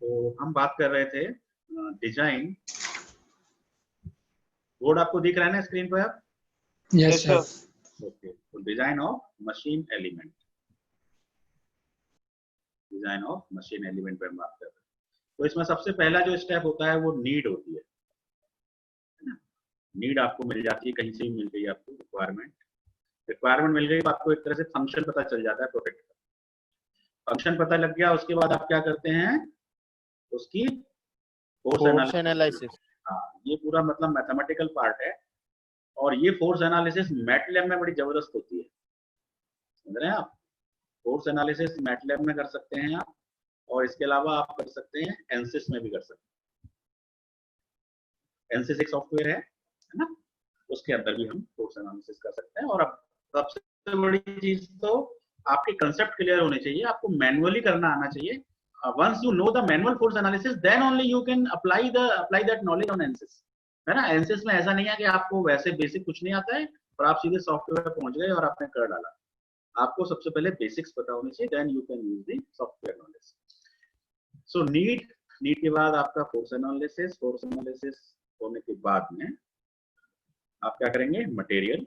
Speaker 1: तो हम बात कर रहे थे डिजाइन। बोर्ड आपको दिख रहा है ना स्क्रीन पर आप?
Speaker 3: Yes sir.
Speaker 1: ओके, तो design of machine element, design of machine element पर हम बात कर रहे हैं। तो इसमें सबसे पहला जो स्टेप होता है वो नीड होती है ना? नीड आपको मिल जाती है, कहीं से भी मिल गई आपको, रिक्वायरमेंट मिल गई तो आपको एक तरह से फंक्शन पता चल जाता है प्रोडक्ट का। फंक्शन पता लग गया, उसके बाद आप क्या करते हैं, उसकी फोर्स एनालिसिस। हाँ, ये पूरा मतलब मैथमेटिकल पार्ट है, और ये फोर्स एनालिसिस मैटलैब में बड़ी जबरदस्त होती है, समझ रहे हैं आप? फोर्स एनालिसिस मैटलैब में कर सकते हैं आप, और इसके अलावा आप कर सकते हैं एनसिस में भी कर सकते हैं। एनसिस एक सॉफ्टवेयर है ना, उसके अंदर भी हम फोर्स एनालिसिस कर सकते हैं। और अब सबसे बड़ी चीज तो आपके कंसेप्ट क्लियर होने चाहिए, आपको मैनुअली करना आना चाहिए। once you know the manual force analysis, then only you can apply that knowledge on ANSYS, है ना? ANSYS में ऐसा नहीं है कि आपको वैसे बेसिक कुछ नहीं आता है और आप सीधे सॉफ्टवेयर पे पहुंच गए और आपने कर डाला। आपको सबसे पहले बेसिक्स पता होने चाहिए, then you can use the software knowledge. So need के बाद आपका फोर्स एनालिसिस होने के बाद में आप क्या करेंगे, मटेरियल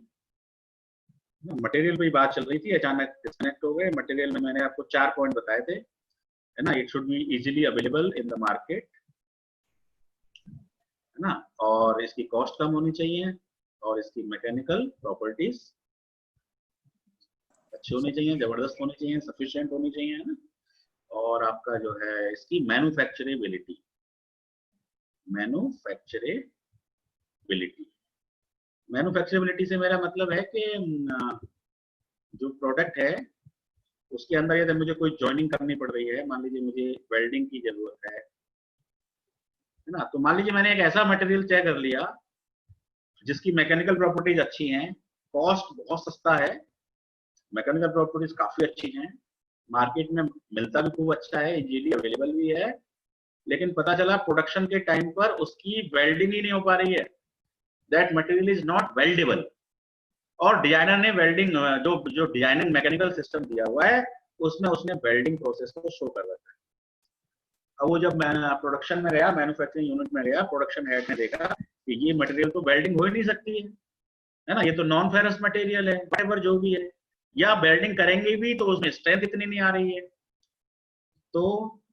Speaker 1: पे ही बात चल रही थी, अचानक डिस्कनेक्ट हो गए। मटेरियल में मैंने आपको 4 पॉइंट बताए थे, है ना? It should be easily available in the market, है ना? और इसकी कॉस्ट कम होनी चाहिए, और इसकी मैकेनिकल प्रॉपर्टीज अच्छी होनी चाहिए, जबरदस्त होनी चाहिए, सफिशिएंट होनी चाहिए, है ना? और आपका जो है इसकी मैन्युफैक्चरेबिलिटी से मेरा मतलब है कि जो प्रोडक्ट है उसके अंदर यदि मुझे कोई जॉइनिंग करनी पड़ रही है, मान लीजिए मुझे वेल्डिंग की जरूरत है ना? तो मान लीजिए मैंने एक ऐसा मटेरियल तय कर लिया जिसकी मैकेनिकल प्रॉपर्टीज अच्छी हैं, कॉस्ट बहुत सस्ता है, मैकेनिकल प्रॉपर्टीज काफी अच्छी हैं, मार्केट में मिलता भी खूब अच्छा है, इजीली अवेलेबल भी है, लेकिन पता चला प्रोडक्शन के टाइम पर उसकी वेल्डिंग ही नहीं हो पा रही है, that material is not weldable. और डिजाइनर ने वेल्डिंग जो डिजाइनिंग मैकेनिकल सिस्टम दिया हुआ है उसमें उसने वेल्डिंग प्रोसेस को शो कर रखा है। अब वो जब मैं प्रोडक्शन में गया, मैन्युफैक्चरिंग यूनिट में गया, प्रोडक्शन हेड ने देखा कि ये मटेरियल तो वेल्डिंग हो ही नहीं सकती है ना? ये तो नॉन फेरस मटेरियल है, व्हाटएवर जो भी है, या वेल्डिंग करेंगे भी तो उसमें स्ट्रेंथ इतनी नहीं आ रही है। तो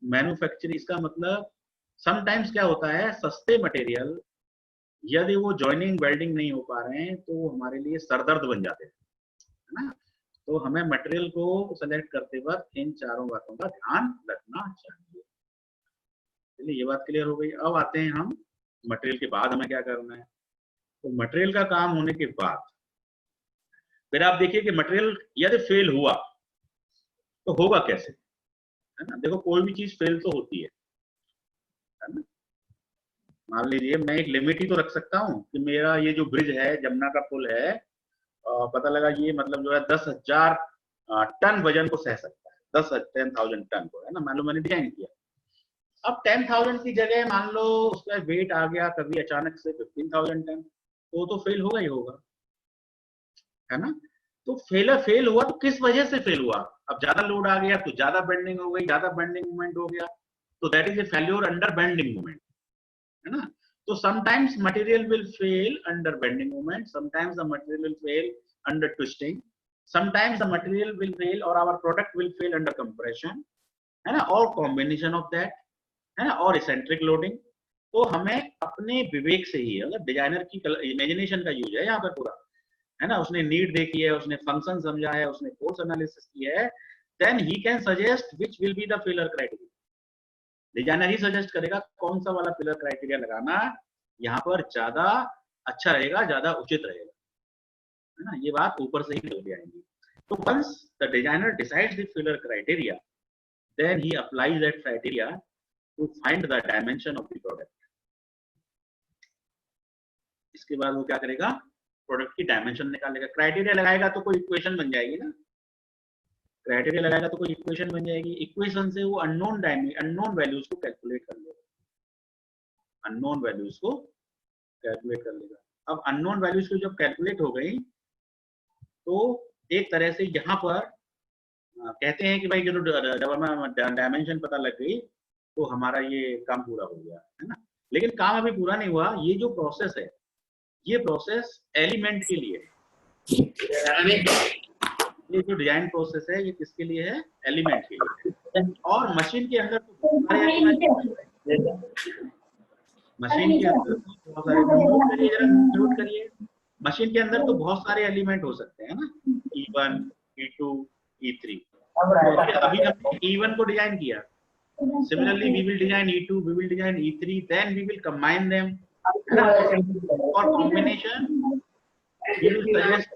Speaker 1: मैन्युफैक्चरिंग, इसका मतलब समटाइम्स क्या होता है, सस्ते मटेरियल यदि वो जॉइनिंग वेल्डिंग नहीं हो पा रहे हैं तो वो हमारे लिए सरदर्द बन जाते हैं, है ना? तो हमें मटेरियल को सेलेक्ट करते वक्त इन चारों बातों का ध्यान रखना चाहिए। चलिए, ये बात क्लियर हो गई। अब आते हैं हम मटेरियल के बाद हमें क्या करना है। तो मटेरियल का काम होने के बाद फिर आप देखिए कि मटेरियल यदि फेल हुआ तो होगा कैसे, है ना? देखो, कोई भी चीज फेल तो होती है ना? मान लीजिए मैं एक लिमिट ही तो रख सकता हूँ कि मेरा ये जो ब्रिज है, जमुना का पुल है, पता लगा ये मतलब जो है 10,000 टन वजन को सह सकता है, 10,000 टन को, है ना? मान लो मैंने डिजाइन किया, अब 10,000 की जगह मान लो उसका वेट आ गया कभी अचानक से 15,000 टन, तो फेल होगा ही होगा, है ना? तो फेल हुआ तो किस वजह से फेल हुआ? अब ज्यादा लोड आ गया तो ज्यादा बेंडिंग हो गई, ज्यादा बेंडिंग मोमेंट हो गया, तो that is a failure under bending moment, है ना? तो sometimes material will fail under bending moment, sometimes the material will fail under twisting, sometimes the material will fail or our product will fail under compression, है ना? और combination of that, है ना? और eccentric loading। तो हमें अपने विवेक से ही, मतलब डिजाइनर की इमेजिनेशन का यूज है यहाँ पर पूरा, है ना? उसने नीड देखी है, उसने फंक्शन समझा है, उसने फोर्स एनालिसिस किया है, then he can suggest which will be the failure criteria। Designer he suggest करेगा कौन सा वाला फिलर क्राइटेरिया लगाना यहाँ पर ज्यादा अच्छा रहेगा, ज्यादा उचित रहेगा, है ना? ये बात ऊपर से ही निकल के आएंगी। So once the designer decides the filler criteria, then he applies that criteria to find the dimension of the product. इसके बाद वो क्या करेगा, प्रोडक्ट की डायमेंशन निकालेगा। क्राइटेरिया लगाएगा तो कोई इक्वेशन बन जाएगी ना, क्राइटेरिया लगाएगा तो कोई इक्वेशन बन जाएगी, इक्वेशन से वो अननोन वैल्यूज को कैलकुलेट कर लेगा, अननोन वैल्यूज को कैलकुलेट कर लेगा। अब अननोन वैल्यूज को जब कैलकुलेट हो गई तो एक तरह से यहाँ पर कहते हैं कि भाई जब हमें डायमेंशन पता लग गई तो हमारा ये काम पूरा हो गया, है ना। लेकिन काम अभी पूरा नहीं हुआ। ये जो प्रोसेस है, ये प्रोसेस एलिमेंट के लिए, ये जो डिजाइन प्रोसेस है ये किसके लिए है, एलिमेंट के लिए। और मशीन के अंदर तो मशीन के अंदर बहुत सारे नोट करिए, मशीन के अंदर तो बहुत सारे एलिमेंट हो सकते हैं ना, E1, E2, E3। अभी हमने E1 को डिजाइन किया, similarly we will design E2, we will design E3, then we will combine them for combination. We will suggest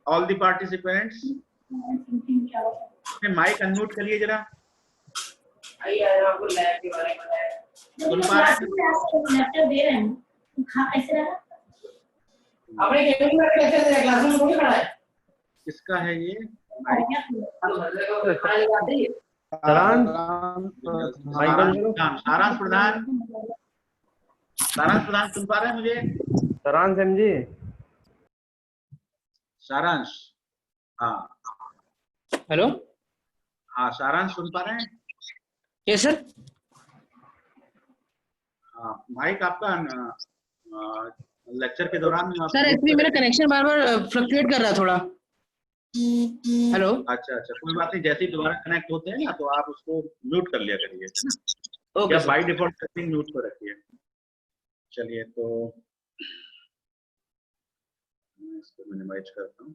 Speaker 1: all the participants mic unmute करिए जरा। सुन पा रहे हैं? किसका है ये? सारांश प्रधान, सारांश प्रधान सुन पा रहे हैं मुझे?
Speaker 6: सारांश एम जी,
Speaker 1: सारांश, हाँ
Speaker 8: हेलो,
Speaker 1: हाँ सारांश सुन पा रहे हैं?
Speaker 8: Yes sir.
Speaker 1: हाँ, माइक आपका लेक्चर के दौरान
Speaker 8: सर एक्चुअली मेरा कनेक्शन बार बार फ्लक्चुएट कर रहा है थोड़ा। हेलो,
Speaker 1: अच्छा अच्छा, कोई बात नहीं, जैसे ही दोबारा कनेक्ट होते हैं ना तो आप उसको म्यूट कर लिया करिए,
Speaker 8: ओके
Speaker 1: या बाय डिफॉल्ट सेटिंग म्यूट पर रखिए। चलिए तो इसको मिनिमाइज करता हूँ।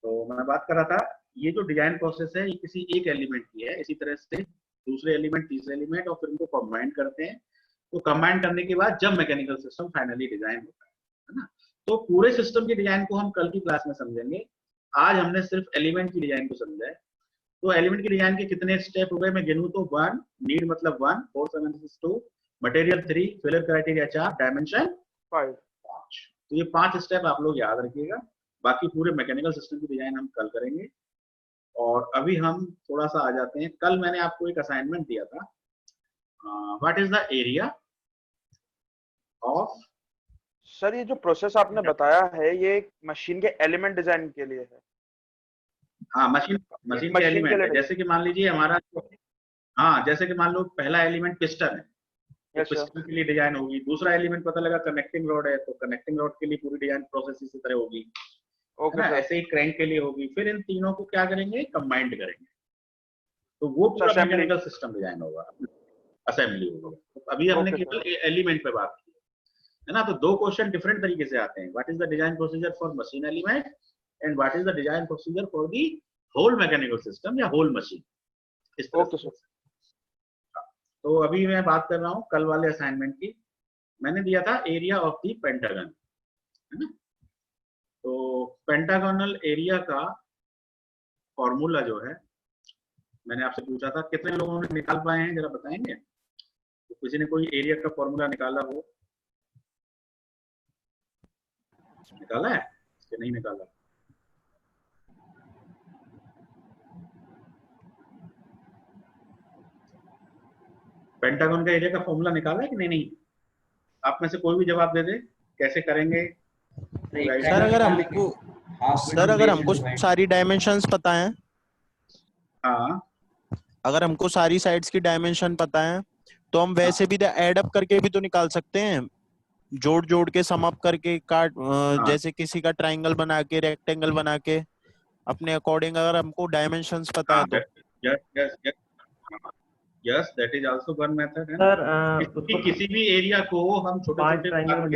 Speaker 1: तो मैं बात कर रहा था, ये जो डिजाइन प्रोसेस है ये किसी एक एलिमेंट की है, इसी तरह से दूसरे एलिमेंट, तीसरे एलिमेंट, और फिर इनको कंबाइन करते हैं। तो कंबाइन करने के बाद जब मैकेनिकल सिस्टम फाइनली डिजाइन होता है ना, तो पूरे सिस्टम की डिजाइन को हम कल की क्लास में समझेंगे। आज हमने सिर्फ एलिमेंट की डिजाइन को समझा है। तो एलिमेंट की डिजाइन के कितने स्टेप हो गए मैं गिनूं तो 1, नीड मतलब 1, force analysis 2, material 3, filler criteria 4, dimension 5। तो ये 5 स्टेप आप लोग याद रखिएगा। बाकी पूरे मैकेनिकल सिस्टम की डिजाइन हम कल करेंगे। और अभी हम थोड़ा सा आ जाते हैं, कल मैंने आपको एक असाइनमेंट दिया था, what is the area of.
Speaker 3: Sir ये जो प्रोसेस आपने बताया है ये मशीन के एलिमेंट डिजाइन के लिए है।
Speaker 1: हाँ, मशीन के एलिमेंट है। जैसे कि मान लीजिए हमारा, हाँ जैसे कि मान लो पहला एलिमेंट पिस्टन है, तो पिस्टन के लिए डिजाइन होगी। दूसरा एलिमेंट पता लगा कनेक्टिंग रॉड है, तो कनेक्टिंग रॉड के लिए पूरी डिजाइन प्रोसेस इसी तरह होगी। ऐसे ही क्रैंक के लिए होगी। फिर इन तीनों को क्या करेंगे, कंबाइंड करेंगे, तो वो पूरा मैकेनिकल सिस्टम डिजाइन होगा, असेंबली होगा। तो अभी हमने केवल एलिमेंट पे बात की है ना। तो दो क्वेश्चन डिफरेंट तरीके से आते हैं, what is the design procedure for machine element and what is the design procedure for the whole mechanical system या होल मशीन, इस तरह से। तो अभी मैं बात कर रहा हूँ कल वाले असाइनमेंट की। मैंने दिया था एरिया ऑफ द पेंटागन, है ना। तो पेंटागोनल एरिया का फॉर्मूला जो है, मैंने आपसे पूछा था, कितने लोगों ने निकाल पाए हैं जरा बताएंगे? तो किसी ने कोई एरिया का फॉर्मूला निकाला हो? निकाला है कि नहीं निकाला? पेंटागन का एरिया का फॉर्मूला निकाला है कि नहीं? आप में से कोई भी जवाब दे दे, कैसे करेंगे?
Speaker 9: सर अगर हमको सारी डायमेंशंस पता है,
Speaker 1: हाँ,
Speaker 9: अगर हमको सारी साइड्स की डायमेंशन पता है तो हम वैसे भी ऐड अप करके भी तो निकाल सकते हैं, जोड़ के सम अप करके, काट जैसे किसी का ट्रायंगल बना के, रेक्टेंगल बना के, अपने अकॉर्डिंग अगर हमको डायमेंशंस पता है तो।
Speaker 1: Yes, that is also one method है।
Speaker 6: सर
Speaker 1: किसी भी एरिया को हम छोटे-छोटे
Speaker 6: ट्रायंगल में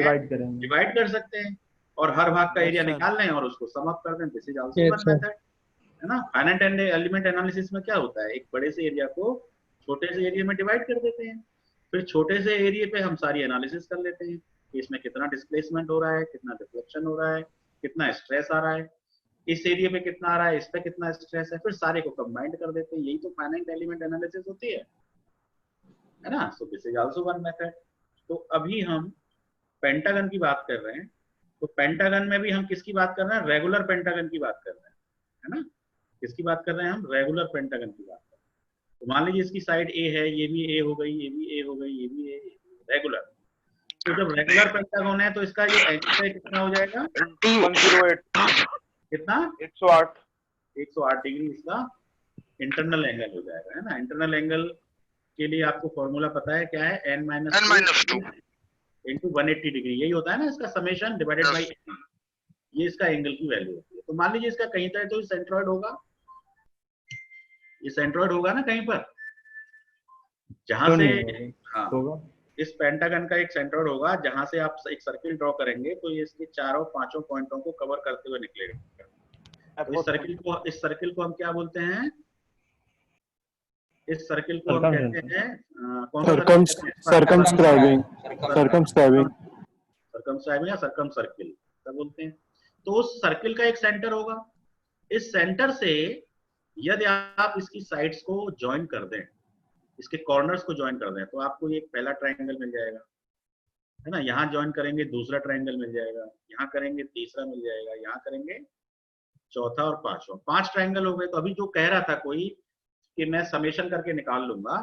Speaker 1: डिवाइड कर सकते हैं और हर भाग का एरिया निकाल लें और उसको सम अप कर दें। This is also one method, है ना। फाइनाइट एंड एलिमेंट एनालिसिस में क्या होता है, एक बड़े से एरिया को छोटे से एरिया में डिवाइड कर देते हैं, फिर छोटे से एरिया पे हम सारी एनालिसिस कर लेते हैं कि इसमें कितना डिस्प्लेसमेंट हो रहा है, कितना डिफ्लेक्शन हो रहा है, कितना स्ट्रेस आ रहा है, इस एरिया पे कितना आ रहा है, इस पे कितना स्ट्रेस है, फिर सारे को कंबाइंड कर देते हैं। यही तो फाइनाइट एलिमेंट एनालिसिस होती है ना। So this is also one method. तो अभी हम पेंटागन की बात कर रहे हैं, तो पेंटागन में भी हम किसकी बात कर रहे हैं, रेगुलर पेंटागन की बात कर रहे हैं, है ना। किसकी बात कर रहे हैं हम, रेगुलर पेंटागन की बात कर रहे हैं। तो मान लीजिए इसकी साइड ए है, ये भी ए हो गई, ये भी ए हो गई, ये भी ए, रेगुलर। तो जब रेगुलर पेंटागन है तो इसका ये एंगल कितना हो जाएगा,
Speaker 3: 108
Speaker 1: कितना,
Speaker 3: 108
Speaker 1: डिग्री इसका इंटरनल एंगल हो जाएगा, है ना। इंटरनल एंगल के लिए आपको फॉर्मूला पता है क्या है, n-2 into 180 डिग्री, यही होता है ना इसका समेशन डिवाइडेड बाई, ये इसका एंगल की वैल्यू होती है। तो मान लीजिए इसका कहीं पर तो सेंट्रॉइड होगा, ये सेंट्रॉइड होगा ना कहीं पर, जहां से, हाँ, इस पेंटागन का एक सेंट्रॉइड होगा, जहां से आप एक सर्किल ड्रॉ करेंगे तो ये इसके चारों पांचों पॉइंटों को कवर करते हुए निकलेगा। तो इस सर्किल को हम क्या बोलते हैं, इस सर्किल को हम कहते हैं
Speaker 7: सर्कमस्क्राइबिंग
Speaker 1: या सर्कम सर्किल क्या बोलते हैं। तो उस सर्किल का एक सेंटर होगा, इस सेंटर से यदि आप इसकी साइड्स को ज्वाइन कर दें, इसके कॉर्नर्स को ज्वाइन कर दें, तो आपको एक पहला ट्रायंगल मिल जाएगा, है ना। यहाँ ज्वाइन करेंगे दूसरा ट्रायंगल मिल जाएगा, यहाँ करेंगे तीसरा मिल जाएगा, यहाँ करेंगे चौथा और पांचवा, 5 ट्रायंगल हो गए। तो अभी जो कह रहा था कोई कि मैं समेशन करके निकाल लूंगा,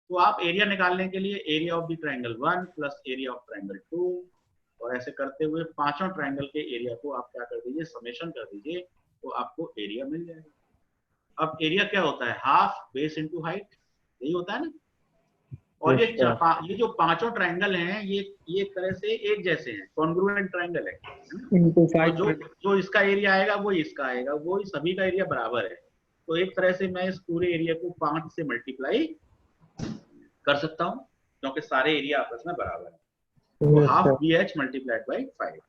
Speaker 1: तो आप एरिया निकालने के लिए area of the triangle 1 plus area of triangle 2, और ऐसे करते हुए पांचों ट्रायंगल के एरिया को आप क्या कर दीजिए, समेशन कर दीजिए, तो आपको एरिया मिल जाएगा। अब एरिया क्या होता है, हाफ बेस इनटू हाइट, यही होता है ना। और ये जो पांचों ट्रायंगल हैं ये एक तरह से एक जैसे हैं, कॉन्ग्रुएंट ट्रायंगल है, तो जो इसका एरिया आएगा वो इसका आएगा, वो सभी का एरिया बराबर है। तो एक तरह से मैं इस पूरे एरिया को 5 से मल्टीप्लाई कर सकता हूँ, क्योंकि सारे एरिया आपस में बराबर है। तो हाफ BH मल्टीप्लाइड बाई 5।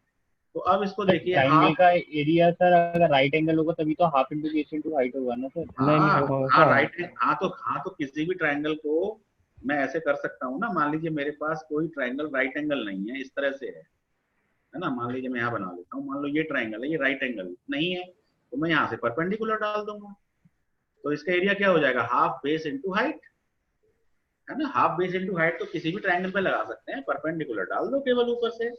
Speaker 1: तो अब इसको देखिए,
Speaker 4: ट्रायंगल का एरिया सर अगर राइट एंगल होगा तभी तो half into base into height होगा ना सर।
Speaker 1: हाँ राइट, हाँ तो किसी भी ट्रायंगल को मैं ऐसे कर सकता हूँ ना। मान लीजिए मेरे पास कोई ट्रायंगल राइट एंगल नहीं है, इस तरह से है ना। मान लीजिए मैं यहाँ बना लेता हूँ, मान लो ये ट्रायंगल है, ये राइट एंगल नहीं है, तो मैं यहाँ से परपेंडिकुलर डाल दूंगा, तो इसका एरिया क्या हो जाएगा, हाफ बेस इंटू हाइट, है ना। हाफ बेस इंटू हाइट तो किसी भी ट्रायंगल पे लगा सकते हैं, परपेंडिकुलर डाल दो केवल ऊपर से।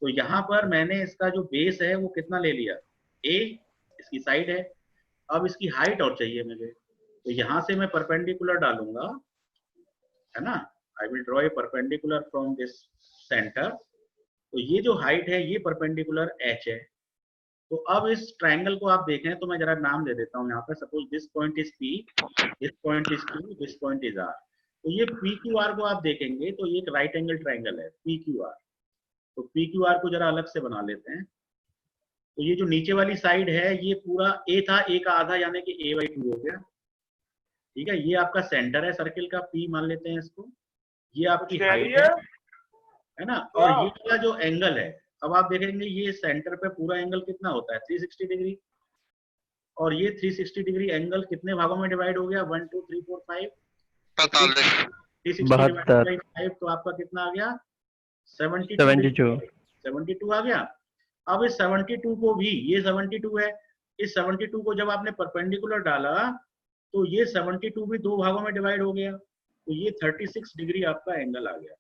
Speaker 1: तो यहाँ पर मैंने इसका जो बेस है वो कितना ले लिया, a, इसकी साइड है। अब इसकी हाइट और चाहिए मुझे, तो यहाँ से मैं परपेंडिकुलर डालूंगा, है ना। I will draw a perpendicular from this centre. तो ये जो हाइट है ये परपेंडिकुलर h है। तो अब इस ट्रायंगल को आप देखें तो मैं जरा नाम दे देता हूँ यहाँ पर, suppose this point is P, this point is Q, this point is R। तो ये PQR को आप देखेंगे तो ये एक राइट एंगल ट्रायंगल है PQR। तो PQR को जरा अलग से बना लेते हैं। तो ये जो नीचे वाली साइड है ये पूरा A था, A का आधा यानी कि A/2 हो गया, ठीक है। ये आपका सेंटर है सर्किल का, P मान लेते हैं इसको, ये आपकी हाइट है ना। और ये वाला जो एंगल है, अब आप देखेंगे ये सेंटर पे पूरा एंगल कितना होता है, 360 डिग्री। और ये 360 डिग्री एंगल कितने भागों में डिवाइड हो गया, 1 2 3 4 5, 360 तो आपका कितना आ गया, 72 आ गया। अब इस 72 को भी, ये 72 है, इस 72 को जब आपने परपेंडिकुलर डाला तो ये 72 भी 2 भागों में डिवाइड हो गया, तो ये 36 डिग्री आपका एंगल आ गया।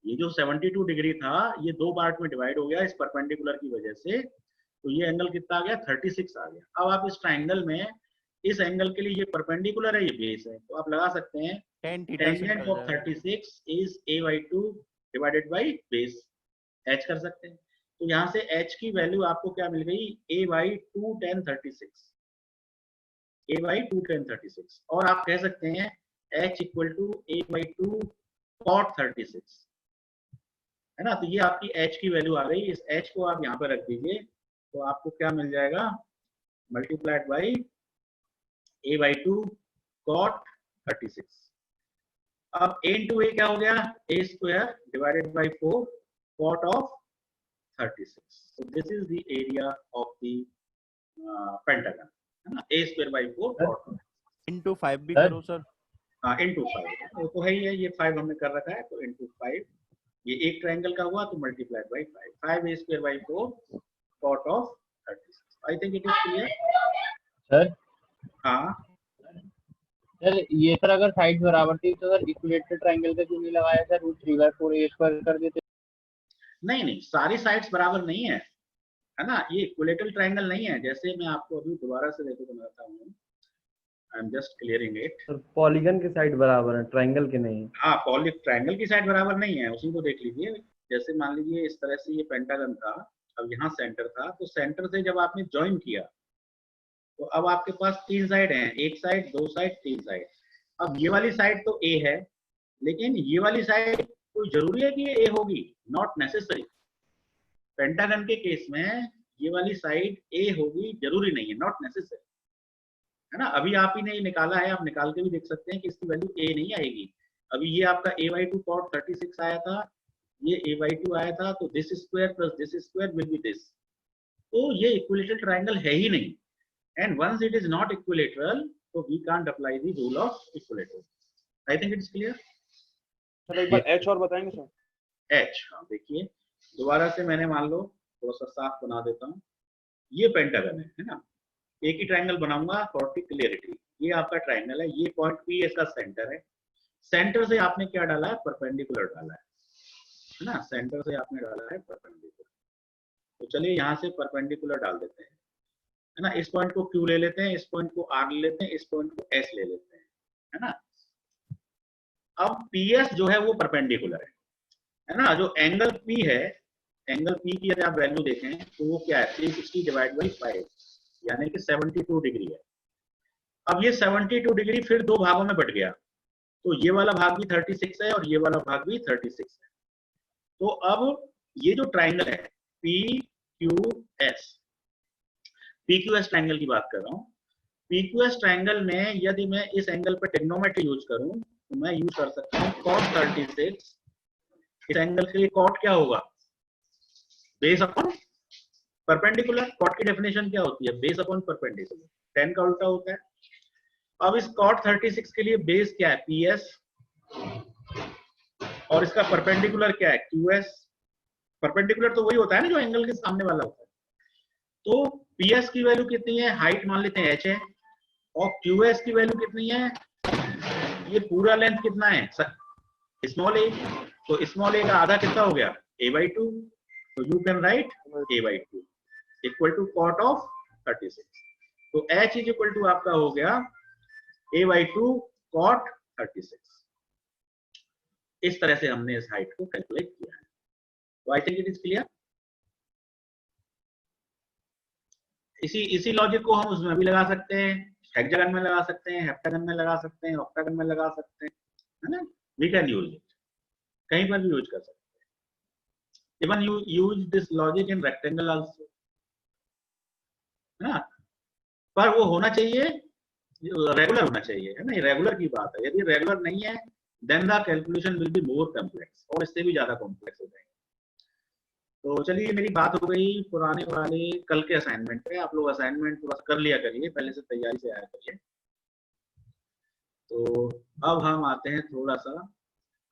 Speaker 1: ये जो 72 डिग्री था ये 2 पार्ट में डिवाइड हो गया इस परपेंडिकुलर की वजह से, तो ये एंगल कितना आ गया, 36 आ गया। अब आप इस ट्रायंगल में इस एंगल के लिए ये परपेंडिकुलर है, ये बेस है, तो आप लगा सकते हैं tangent of 36 is A/2 divided by base, h कर सकते हैं। तो यहाँ से h की वैल्यू आपको क्या मिल गई, A/2 tan 36, A/2 tan 36। और आप कह सकते हैं h = A/2 cot 36, है ना। तो ये आपकी h की वैल्यू आ गई। इस h को आप यहाँ पर रख दीजिए तो आपको क्या मिल जाएगा, मल्टीप्लाइड बाई A/2 cot 36। अब a into a क्या हो गया, A² divided by 4 cot of 36। So this is the area of the pentagon, है ना। A² by 4 cot
Speaker 9: into 5 भी करो सर।
Speaker 1: हाँ into 5 तो है ही है, ये 5 हमने कर रखा है, तो into 5 ये एक ट्रायंगल का हुआ तो multiplied by 5, 5A² by 4 cot of 36. I think it is clear.
Speaker 4: Sir
Speaker 1: हाँ,
Speaker 4: सर ये सर अगर साइड बराबर थी तो सर इक्विलेटरल ट्रायंगल का क्यों नहीं लगाया सर, रूट 3/4 a स्क्वायर कर देते।
Speaker 1: नहीं सारी साइड्स बराबर नहीं है, है ना, ये इक्विलेटरल ट्रायंगल नहीं है। जैसे मैं आपको अभी दोबारा से देखो बनाता हूँ, I am just clearing it.
Speaker 6: Sir polygon की साइड बराबर है, ट्रायंगल के नहीं।
Speaker 1: हाँ, ट्रायंगल की साइड बराबर नहीं है, उसी को देख लीजिए। जैसे मान लीजिए इस तरह से ये पेंटागन था, अब यहाँ सेंटर था, तो सेंटर से जब आपने ज्वाइन किया तो अब आपके पास 3 साइड हैं, 1 साइड 2 साइड 3 साइड। अब ये वाली साइड तो ए है, लेकिन ये वाली साइड कोई जरूरी है कि ये ए होगी? Not necessary. पेंटागन के केस में ये वाली साइड ए होगी जरूरी नहीं है, नॉट नेसेसरी, है ना। अभी आप ही ने ये निकाला है, आप निकाल के भी देख सकते हैं कि इसकी वैल्यू ए नहीं आएगी। अभी ये आपका a/2 cot 36 आया था, ये a/2 आया था, तो this square plus this square will be this. तो ये इक्विलेटरल ट्रायंगल है ही नहीं, and once it is not equilateral तो we can't apply the rule of equilateral. I think it is clear.
Speaker 3: Sir एक बार एच और बताएंगे सर।
Speaker 1: एच, हाँ देखिए दोबारा से मैंने मान लो थोड़ा सा साफ बना देता हूँ। ये पेंटागन है ना, एक ही ट्रायंगल बनाऊंगा फॉर द क्लियरिटी। ये आपका ट्रायंगल है, ये पॉइंट पी इसका सेंटर है। सेंटर से आपने क्या डाला है? परपेंडिकुलर डाला है ना, सेंटर से आपने डाला है परपेंडिकुलर। तो चलिए यहाँ से परपेंडिकुलर डाल देते हैं, है ना। इस पॉइंट को क्यू ले लेते हैं, इस पॉइंट को आर ले लेते हैं, इस पॉइंट को एस ले लेते हैं, है ना। अब पी एस जो है वो परपेंडिकुलर है ना। जो एंगल पी है, एंगल पी की यदि आप वैल्यू देखें तो वो क्या है? 360 डिवाइड बाई 5, यानी कि 72 डिग्री है। अब ये 72 डिग्री फिर दो भागों में बट गया, तो ये वाला भाग भी 36 है और ये वाला भाग भी 36 है। तो अब ये जो ट्रायंगल है पी क्यू एस ट्रायंगल की बात कर रहा हूँ। PQS ट्रायंगल में यदि मैं इस एंगल पर ट्रिग्नोमेट्री यूज करूं तो मैं यूज कर सकता हूँ cot 36। इस एंगल के लिए cot क्या होगा? Base upon perpendicular. cot की डेफिनेशन क्या होती है? बेस अपॉन परपेंडिकुलर, 10 का उल्टा होता है। अब इस cot 36 के लिए बेस क्या है? PS, और इसका परपेंडिकुलर क्या है? QS। परपेंडिकुलर तो वही होता है ना जो एंगल के सामने वाला होता है। तो PS की वैल्यू कितनी है? हाइट मान लेते हैं h है, और QS की वैल्यू कितनी है? ये पूरा लेंथ कितना है? स्मॉल a, तो स्मॉल a का आधा कितना हो गया? a/2। तो you can write a/2 equal to cot of 36। तो h इज इक्वल टू आपका हो गया a/2 cot 36। इस तरह से हमने इस हाइट को कैलकुलेट किया है। तो आई थिंक इट इज क्लियर। इसी लॉजिक को हम उसमें भी लगा सकते हैं, हेक्सागन में लगा सकते हैं, हेप्टागन में लगा सकते हैं, ऑक्टागन में लगा सकते हैं, है ना। वी कैन यूज इट, कहीं पर भी यूज कर सकते हैं। Even you use this logic in rectangle also, है ना। पर वो होना चाहिए, रेगुलर होना चाहिए, है ना। ये रेगुलर की बात है। यदि रेगुलर नहीं है then the calculation will be more complex, और इससे भी ज्यादा कॉम्प्लेक्स हो जाएंगे। तो चलिए मेरी बात हो गई पुराने वाले कल के असाइनमेंट पे। आप लोग असाइनमेंट थोड़ा कर लिया करिए, पहले से तैयारी से आया करिए। तो अब हम आते हैं थोड़ा सा,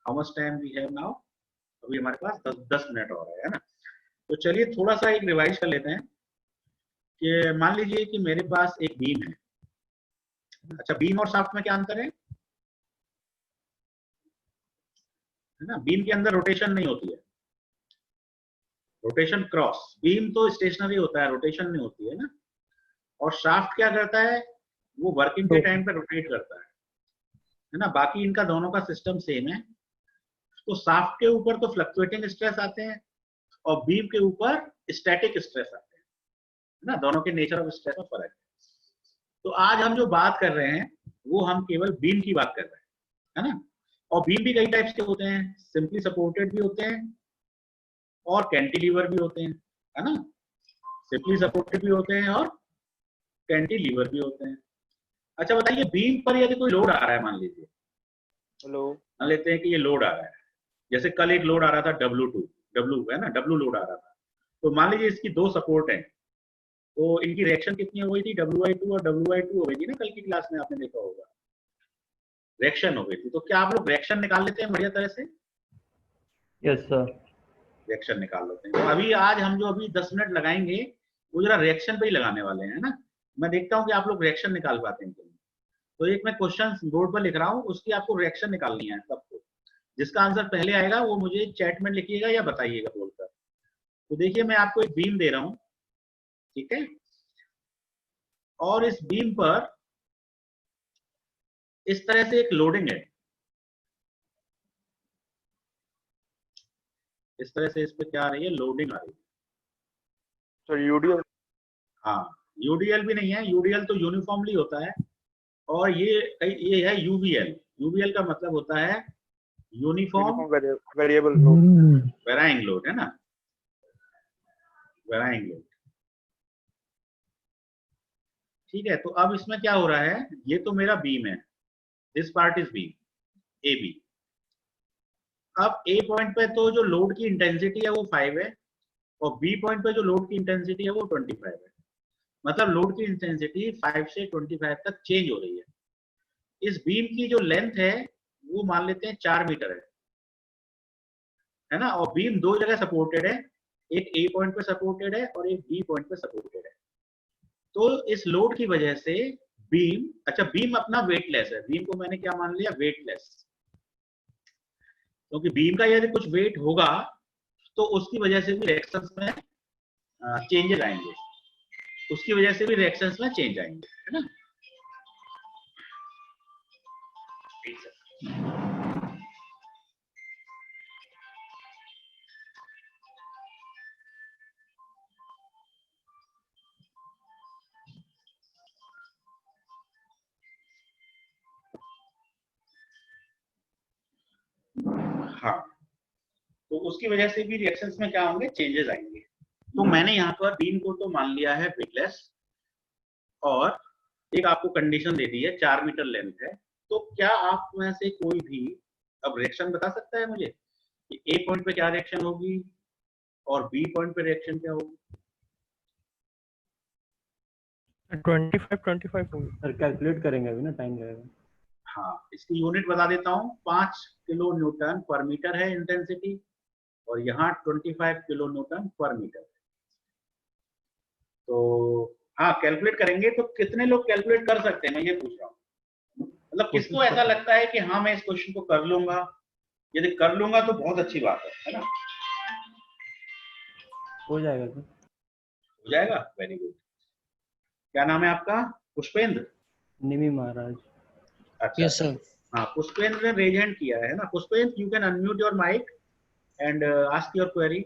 Speaker 1: how much time we have now? अभी हमारे पास 10 मिनट और है ना। तो चलिए थोड़ा सा एक रिवाइज कर लेते हैं कि मान लीजिए कि मेरे पास एक बीम है। अच्छा, बीम और शाफ्ट में क्या अंतर है ना। बीम के अंदर रोटेशन नहीं होती है, रोटेशन क्रॉस। बीम तो स्टेशनरी होता है, रोटेशन नहीं होती है ना। और शाफ्ट क्या करता है? वो वर्किंग के टाइम पे रोटेट करता है ना। बाकी इनका दोनों का सिस्टम सेम है। तो शाफ्ट के ऊपर तो फ्लक्चुएटिंग स्ट्रेस आते हैं और बीम के ऊपर स्टैटिक स्ट्रेस आते हैं, है ना। दोनों के नेचर ऑफ स्ट्रेस में फर्क है। तो आज हम जो बात कर रहे हैं वो हम केवल बीम की बात कर रहे हैं, है ना। और बीम भी कई टाइप्स के होते हैं, सिंपली सपोर्टेड भी होते हैं और कैंटिलीवर भी होते हैं, है ना। सिंपली सपोर्टेड भी होते हैं और कैंटिलीवर भी होते हैं। अच्छा बताइए, बीम पर यदि कोई लोड आ रहा है, मान लीजिए,
Speaker 3: हेलो,
Speaker 1: मान लेते हैं कि ये लोड आ रहा है। जैसे कल एक लोड आ रहा था W है ना, W लोड आ रहा था। तो मान लीजिए इसकी दो सपोर्ट है, तो इनकी रिएक्शन कितनी हो गई थी? WI2 और WI2 हो गई थी ना, कल की क्लास में आपने देखा होगा, रिएक्शन हो गई थी। तो क्या आप लोग रिएक्शन निकाल लेते हैं बढ़िया तरह से?
Speaker 6: Yes sir.
Speaker 1: रिएक्शन निकाल लेते हैं। तो अभी आज हम जो अभी 10 मिनट लगाएंगे वो जरा रिएक्शन पे ही लगाने वाले हैं, है ना। मैं देखता हूँ कि आप लोग रिएक्शन निकाल पाते हैं कि नहीं। तो एक मैं क्वेश्चन बोर्ड पर लिख रहा हूँ, उसकी आपको रिएक्शन निकालनी है सबको। जिसका आंसर पहले आएगा वो मुझे चैट में लिखिएगा या बताइएगा बोलकर। तो देखिए मैं आपको एक बीम दे रहा हूँ, ठीक है, और इस बीम पर इस तरह से एक लोडिंग है, इस तरह से इस पे क्या आ रही है, लोडिंग आ रही है।
Speaker 3: तो यूडीएल,
Speaker 1: हाँ, यूडीएल भी नहीं है, यूडीएल तो यूनिफॉर्मली होता है, और ये है यूवीएल। यूवीएल का मतलब होता है uniform
Speaker 3: variable load,
Speaker 1: varying load, है ना, वेराइंग लोड। ठीक है, तो अब इसमें क्या हो रहा है, ये तो मेरा बीम है, this part is beam, A B. अब ए पॉइंट पे तो जो लोड की इंटेंसिटी है वो 5 है, और बी पॉइंट पे जो लोड की इंटेंसिटी है वो 25 है। मतलब लोड की इंटेंसिटी 5 से 25 तक चेंज हो रही है। इस बीम की जो लेंथ है वो मान लेते हैं 4 मीटर है ना, और बीम दो जगह सपोर्टेड है, एक ए पॉइंट पे सपोर्टेड है और एक बी पॉइंट पे सपोर्टेड है। तो इस लोड की वजह से बीम, अच्छा बीम अपना वेटलेस है, बीम को मैंने क्या मान लिया, वेटलेस, क्योंकि बीम का यदि कुछ वेट होगा तो उसकी वजह से भी रिएक्शंस में चेंजेस आएंगे, उसकी वजह से भी रिएक्शंस में चेंज आएंगे, है ना। हाँ, तो उसकी वजह से भी रिएक्शंस में क्या होंगे, चेंजेस आएंगे। तो मैंने यहाँ पर बीम को तो मान लिया है वेटलेस, और एक आपको कंडीशन दे दी है 4 मीटर लेंथ है। तो क्या आप में से कोई भी अब रिएक्शन बता सकता है मुझे कि ए पॉइंट पे क्या रिएक्शन होगी और बी पॉइंट पे रिएक्शन क्या होगी?
Speaker 6: 25 होगी सर, कैलकुलेट करेंगे अभी ना, टाइम लगेगा।
Speaker 1: हाँ, इसकी यूनिट बता देता हूँ, 5 किलो न्यूटन पर मीटर है इंटेंसिटी, और यहाँ 25 किलो न्यूटन पर मीटर। तो हाँ, कैलकुलेट करेंगे। तो कितने लोग कैलकुलेट कर सकते हैं, मैं ये पूछ रहा हूँ। मतलब किसको ऐसा लगता है कि हाँ मैं इस क्वेश्चन को कर लूंगा? यदि कर लूंगा तो बहुत अच्छी बात है ना।
Speaker 6: हो जाएगा सर,
Speaker 1: हो जाएगा, वेरी गुड। क्या नाम है आपका? पुष्पेंद्र?
Speaker 6: निमी महाराज।
Speaker 1: अच्छा,
Speaker 5: यस सर।
Speaker 1: हाँ, पुष्पेंद्र ने रेज हैंड किया है ना। Pushpendra, you can unmute your mic and ask your query.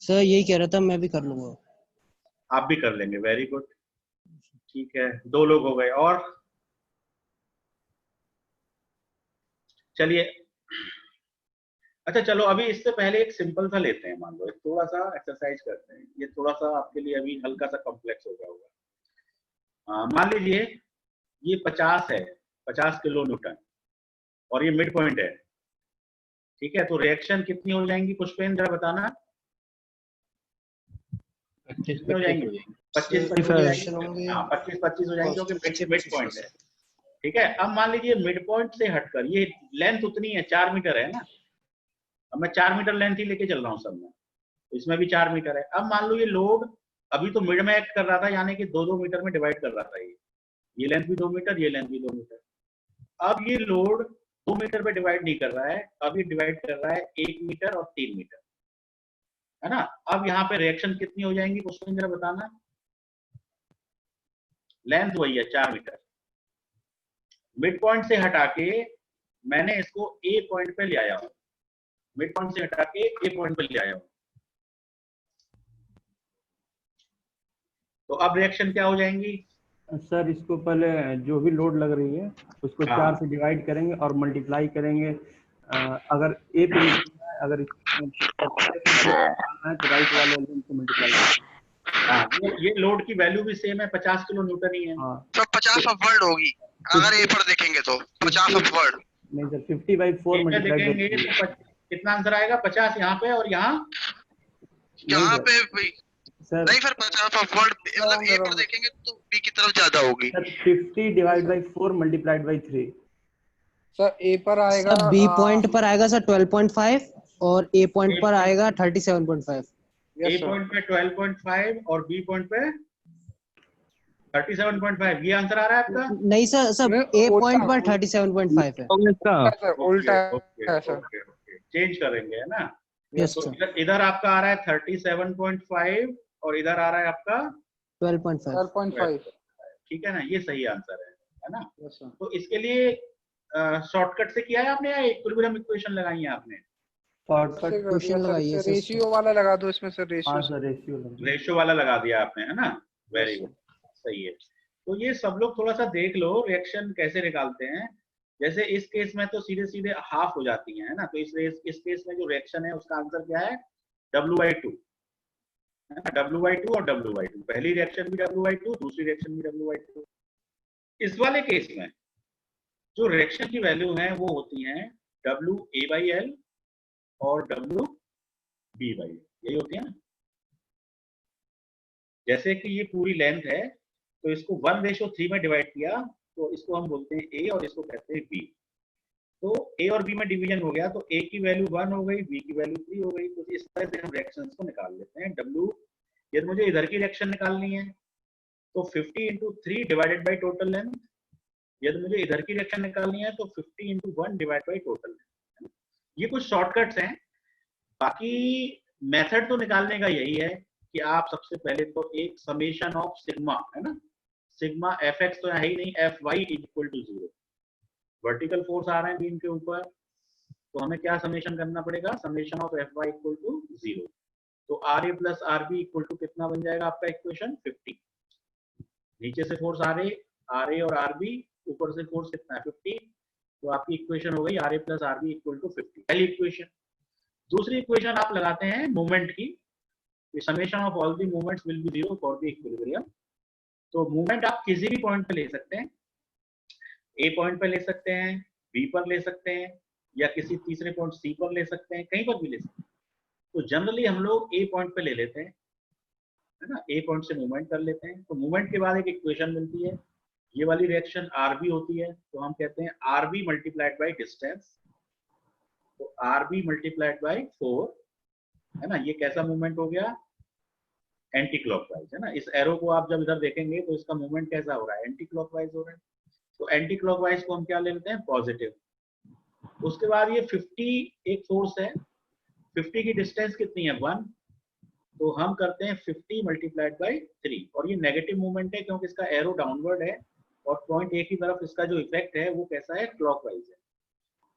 Speaker 5: Sir यही कह रहा था, मैं भी कर लूंगा।
Speaker 1: आप भी कर लेंगे, वेरी गुड, ठीक है, 2 लोग हो गए। और चलिए, अच्छा चलो अभी इससे पहले एक सिंपल सा लेते हैं, मान लो थोड़ा सा एक्सरसाइज करते हैं। ये थोड़ा सा आपके लिए अभी हल्का सा कॉम्प्लेक्स हो गया होगा। मान लीजिए ये 50 है, 50 किलो न्यूटन, और ये मिड पॉइंट है, ठीक है। तो रिएक्शन कितनी हो जाएंगी पुष्पेंद्र, बताना?
Speaker 4: 25
Speaker 1: हो जाएंगे, 25 हो जाएंगे। हाँ, 25 हो जाएंगे, क्योंकि मिड पॉइंट है, ठीक है। अब मान लीजिए मिड पॉइंट से हटकर ये लेंथ उतनी है, 4 मीटर है ना। अब मैं 4 मीटर लेंथ ही लेके चल रहा हूँ सब में, तो इसमें भी 4 मीटर है। अब मान लो ये लोड अभी तो मिड में एक्ट कर रहा था, यानी कि 2-2 मीटर में डिवाइड कर रहा था। ये लेंथ भी 2 मीटर, ये लेंथ भी 2 मीटर। अब ये लोड 2 मीटर पे डिवाइड नहीं कर रहा है, अब ये डिवाइड कर रहा है 1 मीटर और 3 मीटर, है ना। अब यहाँ पे रिएक्शन कितनी हो जाएंगी पुष्पेंद्र, बताना? लेंथ वही है 4 मीटर, मिड पॉइंट से हटा के मैंने इसको ए पॉइंट पे ले आया हूँ, मिड पॉइंट से हटा के ए पॉइंट पे ले आया हूँ। तो अब रिएक्शन क्या हो जाएंगी
Speaker 6: सर? इसको पहले जो भी लोड लग रही है उसको 4 से डिवाइड करेंगे और मल्टीप्लाई करेंगे। अगर ए पे अगर तो राइट वाले एलिमेंट को मल्टीप्लाई करेंगे।
Speaker 1: हाँ, ये लोड की वैल्यू भी सेम है, 50 किलो न्यूटन ही है।
Speaker 2: तो 50 अपवर्ड होगी अगर ए पर देखेंगे तो 50 अपवर्ड।
Speaker 6: नहीं सर, 50/4 मल्टीप्लाई
Speaker 1: देखेंगे तो कितना आंसर आएगा? 50 यहाँ पे और यहाँ
Speaker 2: पे
Speaker 6: सर
Speaker 2: नहीं, फिर 50 अपवर्ड मतलब ए पर देखेंगे तो बी की तरफ ज्यादा होगी।
Speaker 6: 50/4 मल्टीप्लाइड बाई 3।
Speaker 7: सर ए पर आएगा,
Speaker 5: बी पॉइंट पर आएगा सर 12.5 और ए पॉइंट पर आएगा 37.5।
Speaker 1: ए पॉइंट पे 12.5 और बी पॉइंट पे 37.5। ये आंसर आ रहा है आपका?
Speaker 5: नहीं सर, सब ए पॉइंट पर 37.5 है।
Speaker 7: सर उल्टा
Speaker 1: ओके
Speaker 7: है सर।
Speaker 1: ओके ओके, चेंज करेंगे, है ना?
Speaker 5: यस
Speaker 1: तो
Speaker 5: सर,
Speaker 1: इधर आपका आ रहा है 37.5 और इधर आ रहा है आपका
Speaker 5: 12.5।
Speaker 7: 12.5।
Speaker 1: ठीक है ना, ये सही आंसर है ना?
Speaker 7: Yes sir.
Speaker 1: तो इसके लिए शॉर्टकट से किया है आपने या इक्विलिब्रियम इक्वेशन लगाई है आपने?
Speaker 6: शॉर्टकट
Speaker 5: क्वेश्चन लगाइए सर।
Speaker 7: रेशियो वाला लगा दो इसमें सर,
Speaker 6: हाँ
Speaker 7: रेशियो
Speaker 6: सर, रेशियो लगा।
Speaker 1: रेशियो वाला लगा दिया आपने, है ना? वेरी
Speaker 7: Yes,
Speaker 1: गुड, सही है। तो ये सब लोग थोड़ा सा देख लो रिएक्शन कैसे निकालते हैं। जैसे इस केस में तो सीधे सीधे हाफ हो जाती है ना, तो इस केस में जो रिएक्शन है उसका आंसर क्या है? W/2, है ना? W/2 और W/2, पहली रिएक्शन भी W/2, दूसरी रिएक्शन भी W/2। इस वाले केस में जो रिएक्शन की वैल्यू है वो होती है WA/L और WB/L, यही होती है ना। जैसे कि ये पूरी लेंथ है तो इसको 1:3 में डिवाइड किया तो इसको हम बोलते हैं A और इसको कहते हैं B। तो A और B में डिवीजन हो गया तो A की वैल्यू 1 हो गई, B की वैल्यू 3 हो गई। तो इस तरह से हम रिएक्शंस को निकाल लेते हैं। W, यदि मुझे इधर की रिएक्शन निकालनी है तो 50 × 3 डिवाइडेड बाय टोटल लेंथ, यदि मुझे इधर की रिएक्शन निकालनी है तो 50 × 1 डिवाइड बाय टोटल लेंथ। ये कुछ शॉर्टकट्स हैं, बाकी मेथड तो निकालने का यही है कि आप सबसे पहले तो एक समेशन ऑफ सिग्मा, है ना, सिग्मा fx तो है ही नहीं, fy = 0। वर्टिकल फोर्स आ रहे हैं बीम के ऊपर, तो हमें क्या समेशन करना पड़ेगा? Summation of fy = 0। तो ra + rb = कितना बन जाएगा आपका इक्वेशन? 50। नीचे से फोर्स ra और rb, ऊपर से फोर्स कितना है? 50। तो आपकी इक्वेशन हो गई ra + rb = 50, पहली इक्वेशन। दूसरी इक्वेशन आप लगाते हैं मोमेंट की, summation of all the moments will be 0 for the equilibrium. तो मूवमेंट आप किसी भी पॉइंट पे ले सकते हैं, ए पॉइंट पे ले सकते हैं, बी पर ले सकते हैं, या किसी तीसरे पॉइंट सी पर ले सकते हैं, कहीं पर भी ले सकते हैं। तो जनरली हम लोग ए पॉइंट पे ले लेते हैं, है ना, ए पॉइंट से मूवमेंट कर लेते हैं। तो मूवमेंट के बाद एक इक्वेशन मिलती है, ये वाली रिएक्शन आरबी होती है, तो हम कहते हैं आरबी मल्टीप्लाइड बाय डिस्टेंस। तो आरबी मल्टीप्लाइड बाय 4, है ना। ये कैसा मूवमेंट हो गया? एंटी क्लॉकवाइज, है ना। इस एरो को आप जब इधर देखेंगे तो इसका मूवमेंट कैसा हो रहा है? एंटी क्लॉकवाइज हो रहा है। तो एंटी क्लॉकवाइज को हम क्या ले लेते हैं? पॉजिटिव। उसके बाद ये 50 एक फोर्स है, 50 की डिस्टेंस कितनी है? 1। तो हम करते हैं 50 मल्टीप्लाइड बाय 3, और ये नेगेटिव मूवमेंट है क्योंकि इसका एरो डाउनवर्ड है और पॉइंट ए की तरफ इसका जो इफेक्ट है वो कैसा है? क्लॉकवाइज है।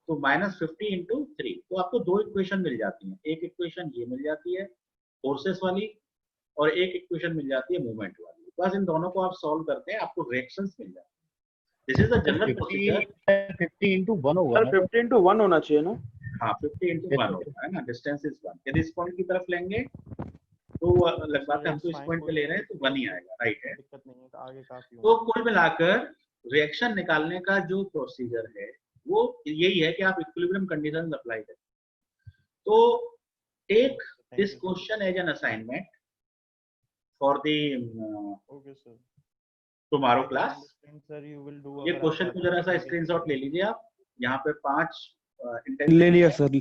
Speaker 1: तो -50 × 3, तो आपको दो इक्वेशन मिल जाती हैं। एक इक्वेशन ये मिल जाती है फोर्सेस वाली, और एक इक्वेशन मिल जाती है मूवमेंट वाली। बस इन दोनों को आप सॉल्व करते हैं, आपको रिएक्शंस मिल जाते हैं। This is the general procedure.
Speaker 3: 50 × 1 होगा ना? 50 × 1 होना चाहिए ना?
Speaker 1: हाँ, 50 × 1 होगा, है ना। Distance is 1। यदि इस पॉइंट की तरफ लेंगे तो अलग बात है, हम तो इस पॉइंट पे ले रहे हैं तो 1 ही आएगा, राइट है।
Speaker 9: दिक्कत नहीं है, तो आगे काफी
Speaker 1: तो कुल मिलाकर रिएक्शन निकालने का जो प्रोसीजर है वो यही है कि आप इक्विलिब्रियम कंडीशंस अप्लाई करें। तो take this question as an assignment for the
Speaker 9: okay sir,
Speaker 1: tomorrow class.
Speaker 9: Sir you will do.
Speaker 1: ये क्वेश्चन को जरा सा स्क्रीनशॉट ले लीजिए आप। यहाँ पे 5
Speaker 5: ले लिया सर।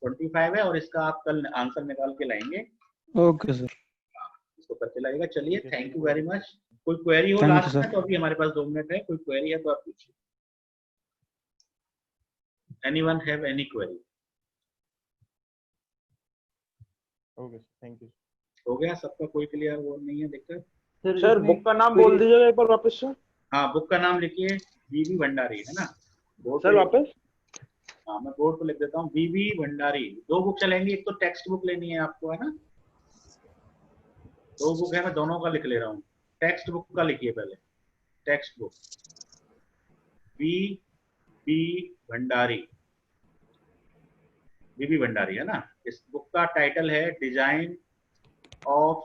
Speaker 1: 25 है और इसका आप कल आंसर निकाल के लाएंगे।
Speaker 5: Okay sir.
Speaker 1: इसको करते लाइएगा। चलिए, थैंक यू वेरी मच। कोई क्वेरी हो
Speaker 5: Thank you,
Speaker 1: लास्ट में?
Speaker 5: sir.
Speaker 1: तो अभी हमारे पास 2 मिनट है, कोई क्वेरी है तो आप पूछिए। Anyone have any query?
Speaker 9: Okay, thank you.
Speaker 1: हो गया सबका? कोई क्लियर वो नहीं है दिक्कत?
Speaker 3: सर बुक का नाम बोल दीजिएगा एक बार वापस से।
Speaker 1: हाँ, बुक का नाम लिखिए, बीबी भंडारी, है ना। बोर्ड
Speaker 3: सर
Speaker 1: पे-
Speaker 3: वापस।
Speaker 1: हाँ, मैं बोर्ड पे लिख देता हूँ, बीबी भंडारी। 2 बुक चलेंगी, एक तो टेक्स्ट बुक लेनी है आपको, है ना। 2 बुक है, मैं दोनों का लिख ले रहा हूँ। टेक्स्ट बुक का लिखिए पहले, टेक्स्ट बुक बीबी भंडारी, बीबी भंडारी, है ना। इस बुक का टाइटल है design of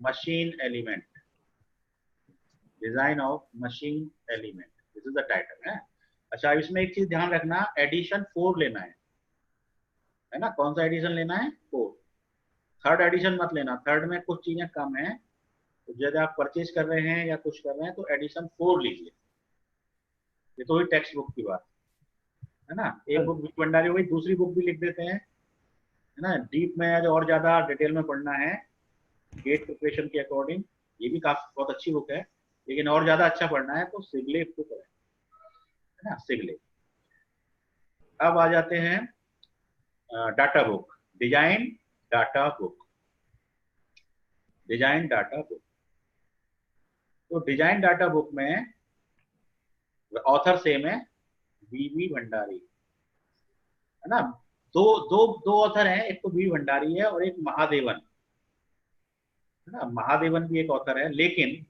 Speaker 1: machine element, design of machine element, this is the title है। अच्छा, इसमें एक चीज ध्यान रखना, एडिशन 4 लेना है ना। कौन सा एडिशन लेना है? 4। थर्ड एडिशन मत लेना, थर्ड में कुछ चीजें कम है, तो यदि आप परचेज कर रहे हैं या कुछ कर रहे हैं तो एडिशन 4 लीजिए। ये तो हुई टेक्स्ट बुक की बात, है ना। एक बुक बीबी भंडारी हो गई, दूसरी बुक भी लिख देते हैं है ना। डीप में जो और ज्यादा डिटेल में पढ़ना है गेट प्रिपरेशन के अकॉर्डिंग, ये भी काफी बहुत अच्छी बुक है, लेकिन और ज्यादा अच्छा पढ़ना है तो सिगले को पढ़ें, है ना, सिगले। अब आ जाते हैं data book, design data book, design data book. तो डिजाइन डाटा बुक में ऑथर सेम है, वीवी भंडारी, है ना। दो दो दो ऑथर हैं, एक तो वी भंडारी है और एक महादेवन, है ना। महादेवन भी एक ऑथर है, लेकिन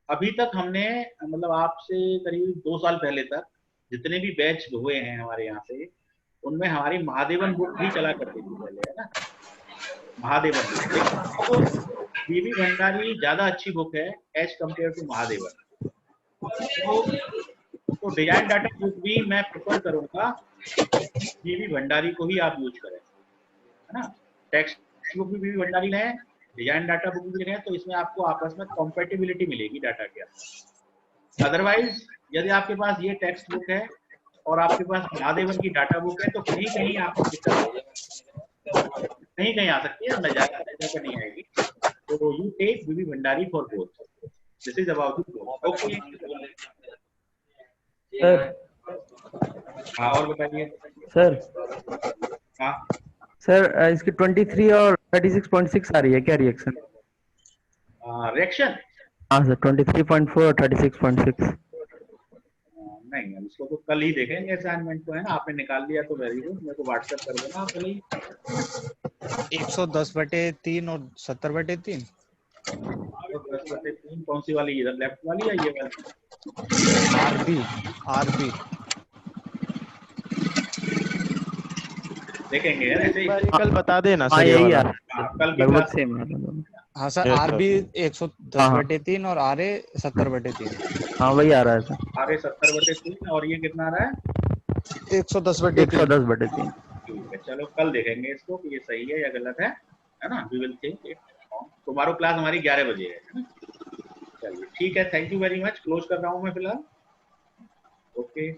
Speaker 1: अभी तक हमने मतलब आपसे करीब 2 साल पहले तक जितने भी बैच हुए हैं हमारे यहाँ से, उनमें हमारी महादेवन बुक भी चला करती थी पहले, है ना, महादेवन बुक। तो वीवी भंडारी ज्यादा अच्छी बुक है एज कम्पेयर टू महादेवन। तो डिजाइन डाटा बुक भी मैं प्रेफर करूंगा वीवी भंडारी को ही आप यूज करें, है ना। टेक्स्ट बुक भी वीवी भंडारी लें, डिजाइन डाटा बुक भी लें, तो इसमें आपको आपस में कॉम्पेटिबिलिटी मिलेगी डाटा के। अदरवाइज यदि आपके पास ये टेक्स्ट बुक है और आपके पास महादेवन की डाटा बुक है, तो कहीं कहीं आपको दिक्कत कहीं कहीं आ सकती है, नजर नहीं आएगी। तो you take V V Bhandari for both, this is about the book. Okay
Speaker 6: sir.
Speaker 1: हाँ, और बताइए
Speaker 6: सर।
Speaker 1: हाँ
Speaker 6: सर, इसकी 23 और 36.6 आ रही है क्या रिएक्शन?
Speaker 1: रिएक्शन?
Speaker 6: हाँ सर, 23.4 और 36.6।
Speaker 1: नहीं, हम इसको तो कल ही देखेंगे असाइनमेंट को, है ना। आपने निकाल लिया तो वेरी गुड, मेरे को व्हाट्सएप कर देना आप कल ही।
Speaker 10: 110/3 और 70/3।
Speaker 1: 110/3 कौन सी वाली, इधर लेफ्ट वाली या ये वाली?
Speaker 10: आरबी
Speaker 1: देखेंगे यार ऐसे ही।
Speaker 9: कल बता देना
Speaker 6: हाँ
Speaker 9: सर ये
Speaker 6: यही
Speaker 9: वाला।
Speaker 6: यार,
Speaker 1: कल की
Speaker 6: लगभग
Speaker 1: क्लास
Speaker 6: सेम है।
Speaker 10: हाँ सर, आरबी 110/3 और आरए 70/3।
Speaker 6: हाँ वही आ रहा है सर।
Speaker 1: आरे 70/3 और ये कितना आ रहा है?
Speaker 10: 110/3।
Speaker 6: 110/3।
Speaker 1: ठीक है, चलो कल देखेंगे इसको कि ये सही है या गलत है ना। We will think it. Tomorrow class हमारी 11 बजे है ना। चलिए ठीक है, thank you very much. Close कर रहा हूँ मैं फिलहाल। ओके।